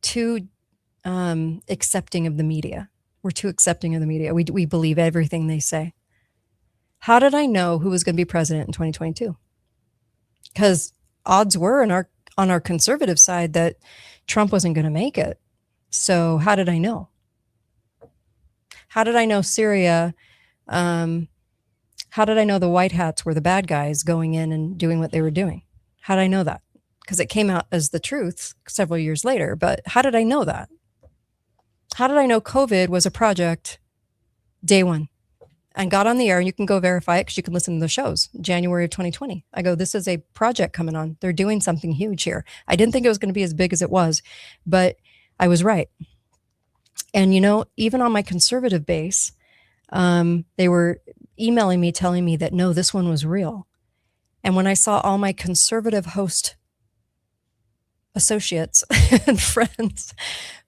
too accepting of the media. We're too accepting of the media. We believe everything they say. How did I know who was going to be president in 2022? Because odds were on our conservative side that Trump wasn't going to make it. So how did I know? How did I know Syria? How did I know the white hats were the bad guys going in and doing what they were doing? How did I know that? Because it came out as the truth several years later. But how did I know that? How did I know COVID was a project day one? And got on the air, and you can go verify it because you can listen to the shows. January of 2020. I go, this is a project coming on. They're doing something huge here. I didn't think it was going to be as big as it was, but I was right. And, you know, even on my conservative base, they were emailing me, telling me that, no, this one was real. And when I saw all my conservative host associates and friends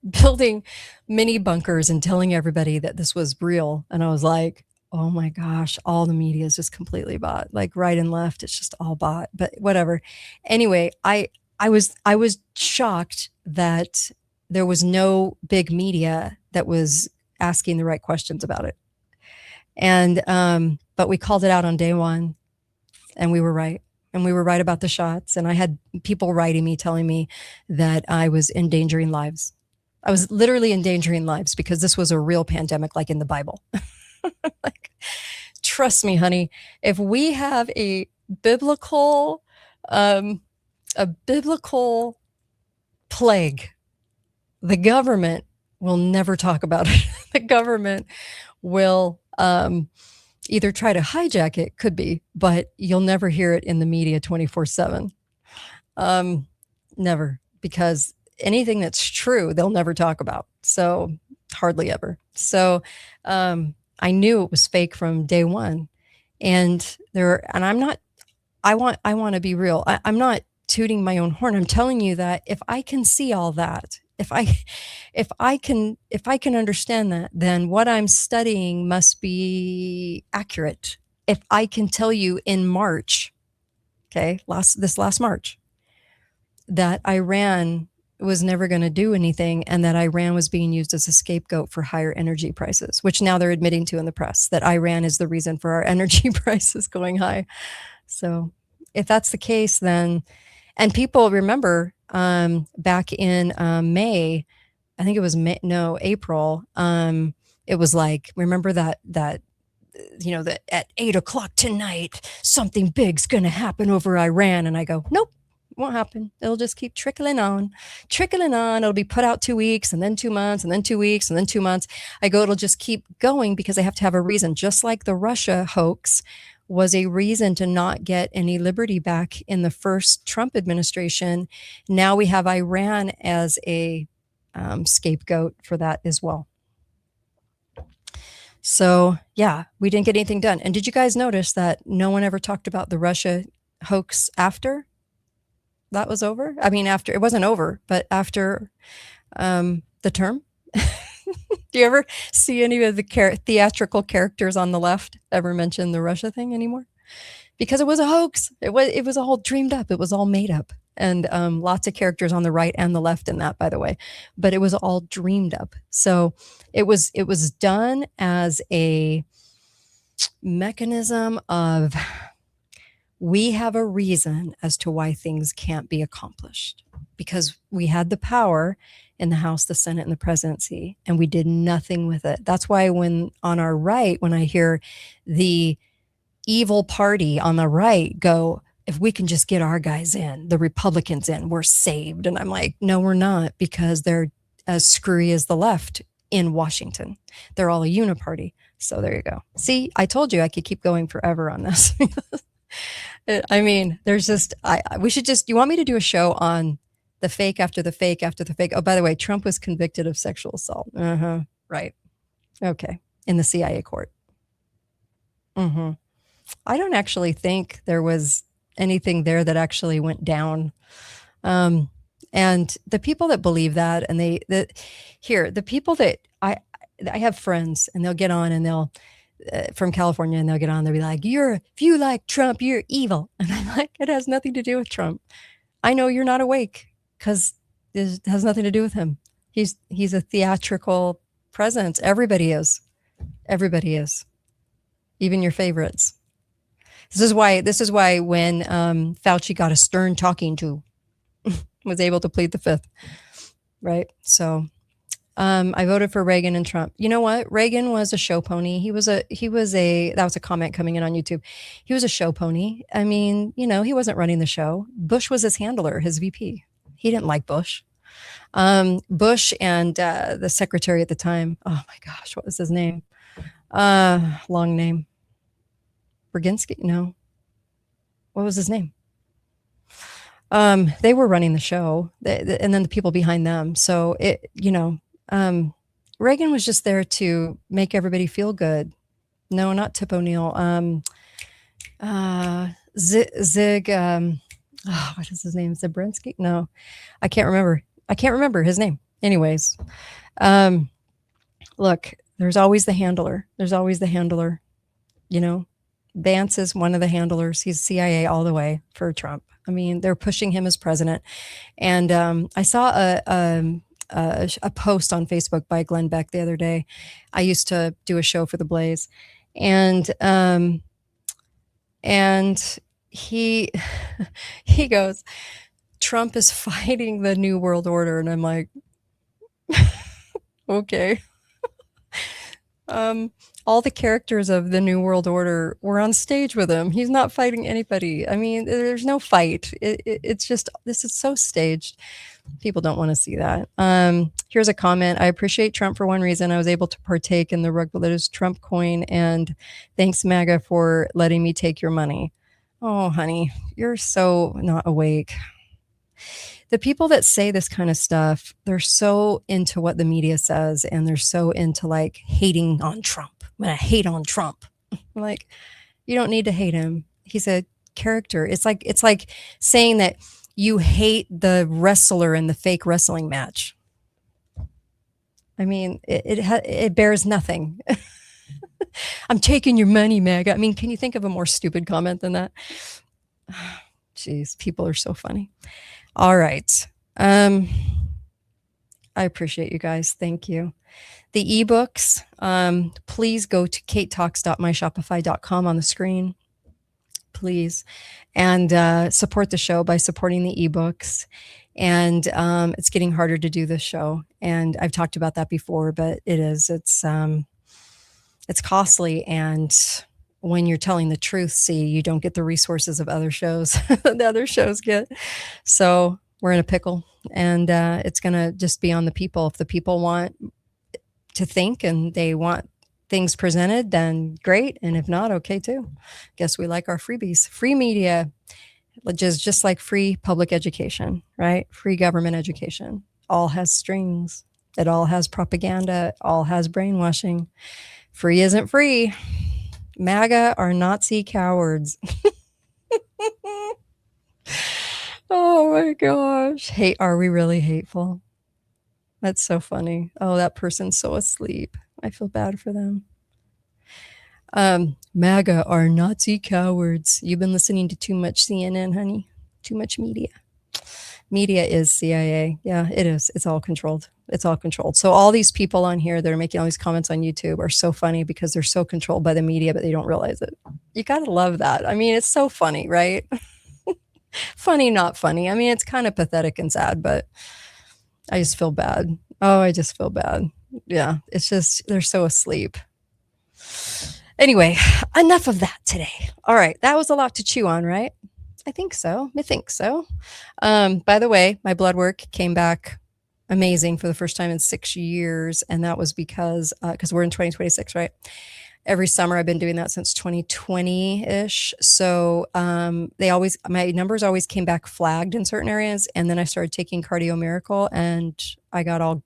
building mini bunkers and telling everybody that this was real, and I was like, oh my gosh, all the media is just completely bought, like right and left. It's just all bought, but whatever. Anyway, I was shocked that there was no big media that was asking the right questions about it. And, but we called it out on day one and we were right. And we were right about the shots. And I had people writing me, telling me that I was endangering lives. I was literally endangering lives because this was a real pandemic, like in the Bible. Like, trust me, honey, if we have a biblical plague, the government will never talk about it. The government will either try to hijack it, could be, but you'll never hear it in the media 24/7. Never, because anything that's true, they'll never talk about. So hardly ever. So I knew it was fake from day one. And I want to be real. I'm not tooting my own horn. I'm telling you that if I can see all that, if I can understand that, then what I'm studying must be accurate. If I can tell you in March, okay, this last March, that Iran was never going to do anything, and that Iran was being used as a scapegoat for higher energy prices, which now they're admitting to in the press, that Iran is the reason for our energy prices going high. So if that's the case, then, and people remember back in May, I think it was April, it was like, remember that you know, that at 8:00 tonight, something big's going to happen over Iran. And I go, nope. Won't happen. It'll just keep trickling on. It'll be put out 2 weeks and then 2 months and then 2 weeks and then 2 months. I go, it'll just keep going because they have to have a reason. Just like the Russia hoax was a reason to not get any liberty back in the first Trump administration. Now we have Iran as a scapegoat for that as well. So yeah, we didn't get anything done. And did you guys notice that no one ever talked about the Russia hoax after that was over? I mean, after, it wasn't over, but after the term. Do you ever see any of the theatrical characters on the left ever mention the Russia thing anymore? Because it was a hoax. It was all dreamed up. It was all made up. And lots of characters on the right and the left in that, by the way. But it was all dreamed up. So it was done as a mechanism of we have a reason as to why things can't be accomplished, because we had the power in the House, the Senate, and the presidency, and we did nothing with it. That's why when on our right, when I hear the evil party on the right go, if we can just get our guys in, the Republicans in, we're saved. And I'm like, no, we're not, because they're as screwy as the left in Washington. They're all a uniparty. So there you go. See, I told you I could keep going forever on this. I mean, there's just, we should just, you want me to do a show on the fake after the fake after the fake? Oh, by the way, Trump was convicted of sexual assault. Right. Okay. In the CIA court. I don't actually think there was anything there that actually went down. And the people that believe that, and the people that I have friends, and they'll get on and they'll, from California, and they'll get on, they'll be like, if you like Trump, you're evil. And I'm like, it has nothing to do with Trump. I know you're not awake because it has nothing to do with him. He's a theatrical presence. Everybody is. Even your favorites. This is why when Fauci got a stern talking to, was able to plead the fifth, right? So I voted for Reagan and Trump. You know what? Reagan was a show pony. He was a that was a comment coming in on YouTube. He was a show pony. I mean, he wasn't running the show. Bush was his handler, his VP. He didn't like Bush. Bush and the secretary at the time. Oh my gosh, what was his name? Long name. Brzezinski? No. What was his name? They were running the show, and then the people behind them. So Reagan was just there to make everybody feel good. No, not Tip O'Neill. Zig. What is his name? Zabrinsky? No, I can't remember his name. Anyways, look, there's always the handler. Vance is one of the handlers. He's CIA all the way for Trump. I mean, they're pushing him as president. And I saw a post on Facebook by Glenn Beck the other day. I used to do a show for the Blaze, and he he goes, Trump is fighting the New World Order, and I'm like, okay. All the characters of the New World Order were on stage with him. He's not fighting anybody. I mean, there's no fight. It's just, this is so staged. People don't want to see that. Here's a comment. I appreciate Trump for one reason. I was able to partake in the rug that is Trump coin, and thanks MAGA for letting me take your money. Oh, honey, you're so not awake. The people that say this kind of stuff, they're so into what the media says, and they're so into like hating on Trump. I'm going to hate on Trump. I'm like, you don't need to hate him. He's a character. It's like saying that you hate the wrestler in the fake wrestling match. I mean, it bears nothing. I'm taking your money, MAGA. I mean, can you think of a more stupid comment than that? Jeez, people are so funny. All right. I appreciate you guys. Thank you. The ebooks, please go to katetalks.myshopify.com on the screen, please, and support the show by supporting the ebooks. And it's getting harder to do this show, and I've talked about that before, but it's costly, and when you're telling the truth, you don't get the resources of other shows the other shows get. So we're in a pickle, and it's going to just be on the people. If the people want to think and they want things presented, then great. And if not, okay too. Guess we like our freebies. Free media, which is just like free public education, right? Free government education. All has strings. It all has propaganda. It all has brainwashing. Free isn't free. MAGA are Nazi cowards. Oh my gosh. Are we really hateful? That's so funny. Oh, that person's so asleep. I feel bad for them. MAGA are Nazi cowards. You've been listening to too much CNN, honey. Too much media. Media is CIA. Yeah, it is. It's all controlled. It's all controlled. So all these people on here that are making all these comments on YouTube are so funny because they're so controlled by the media, but they don't realize it. You got to love that. I mean, it's so funny, right? Funny, not funny. I mean, it's kind of pathetic and sad, but I just feel bad. Oh, I just feel bad. Yeah, it's just, they're so asleep. Anyway, enough of that today. All right, that was a lot to chew on, right? I think so. By the way, my blood work came back amazing for the first time in 6 years. And that was because we're in 2026, right? Every summer I've been doing that since 2020-ish. So my numbers always came back flagged in certain areas. And then I started taking Cardio Miracle and I got all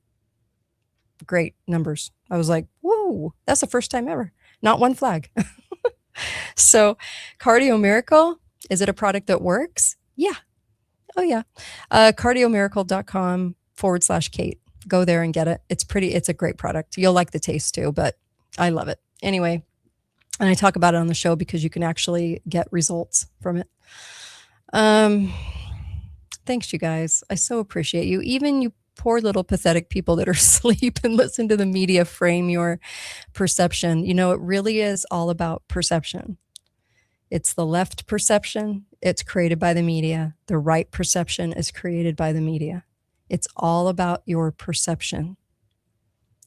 great numbers. I was like, whoa, that's the first time ever. Not one flag. So Cardio Miracle, is it a product that works? Yeah. Oh yeah. Cardiomiracle.com/Kate. Go there and get it. It's a great product. You'll like the taste too, but I love it. Anyway, and I talk about it on the show because you can actually get results from it. Thanks, you guys. I so appreciate you. Even you poor little pathetic people that are asleep and listen to the media frame your perception. You know, it really is all about perception. It's the left perception. It's created by the media. The right perception is created by the media. It's all about your perception.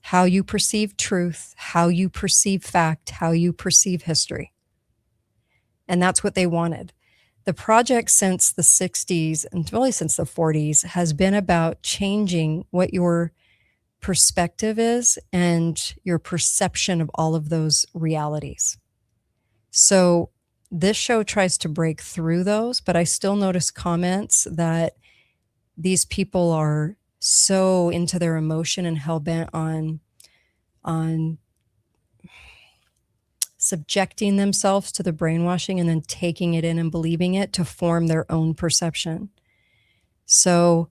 How you perceive truth, how you perceive fact, how you perceive history. And that's what they wanted. The project since the 60s and really since the 40s has been about changing what your perspective is and your perception of all of those realities. So this show tries to break through those, but I still notice comments that these people are so into their emotion and hell-bent on subjecting themselves to the brainwashing and then taking it in and believing it to form their own perception. So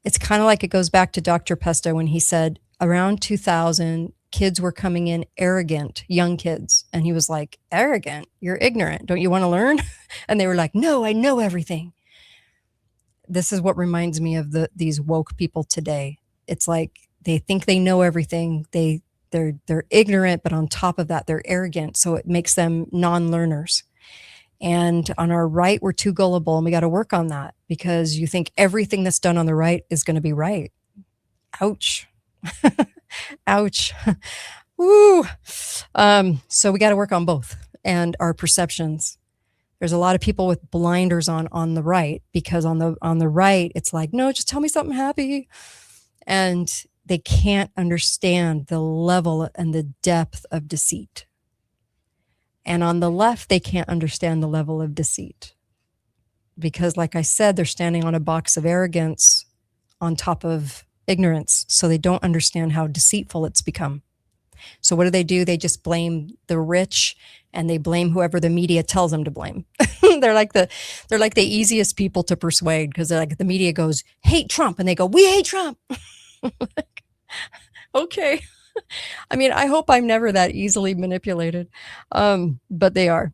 it's kind of like it goes back to Dr. Pesto when he said around 2000, kids were coming in arrogant, young kids. And he was like, arrogant? You're ignorant. Don't you want to learn? And they were like, no, I know everything. This is what reminds me of these woke people today. It's like they think they know everything. They're ignorant, but on top of that, they're arrogant. So it makes them non-learners. And on our right, we're too gullible, and we got to work on that because you think everything that's done on the right is going to be right. Ouch. Ouch. Woo. So we got to work on both and our perceptions. There's a lot of people with blinders on the right because on the right, it's like, no, just tell me something happy. And they can't understand the level and the depth of deceit. And on the left, they can't understand the level of deceit because, like I said, they're standing on a box of arrogance on top of ignorance. So they don't understand how deceitful it's become. So what do? They just blame the rich and they blame whoever the media tells them to blame. They're like the easiest people to persuade because they're like, the media goes, hate Trump. And they go, we hate Trump. Okay. I mean, I hope I'm never that easily manipulated. But they are.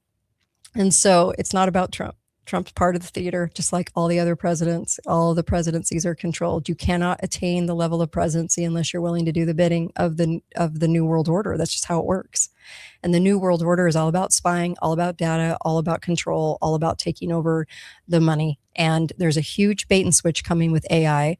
And so it's not about Trump. Trump's part of the theater, just like all the other presidents. All the presidencies are controlled. You cannot attain the level of presidency unless you're willing to do the bidding of the New World Order. That's just how it works. And the New World Order is all about spying, all about data, all about control, all about taking over the money. And there's a huge bait and switch coming with AI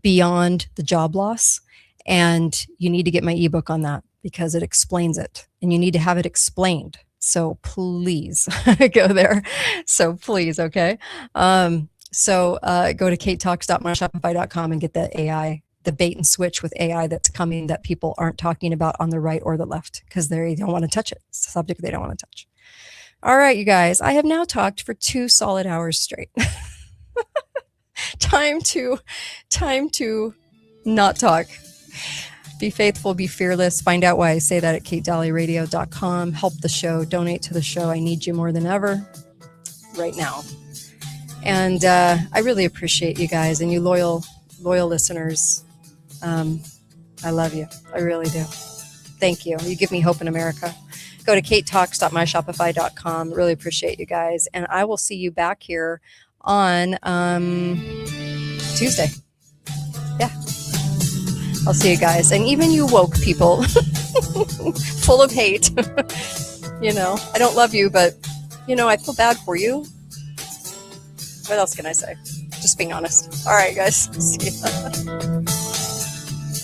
beyond the job loss. And you need to get my ebook on that because it explains it. And you need to have it explained. So please go there. So please, okay? Go to katetalks.myshopify.com and get the AI, the bait and switch with AI that's coming that people aren't talking about on the right or the left because they don't want to touch it. It's a subject they don't want to touch. All right, you guys, I have now talked for 2 solid hours straight. Time to not talk. Be faithful, be fearless. Find out why I say that at katedalleyradio.com. Help the show, donate to the show. I need you more than ever right now. And I really appreciate you guys and you loyal listeners. I love you. I really do. Thank you. You give me hope in America. Go to katetalks.myshopify.com. Really appreciate you guys. And I will see you back here on Tuesday. Yeah. I'll see you guys. And even you woke people full of hate. You know, I don't love you, but, you know, I feel bad for you. What else can I say? Just being honest. All right, guys. See ya.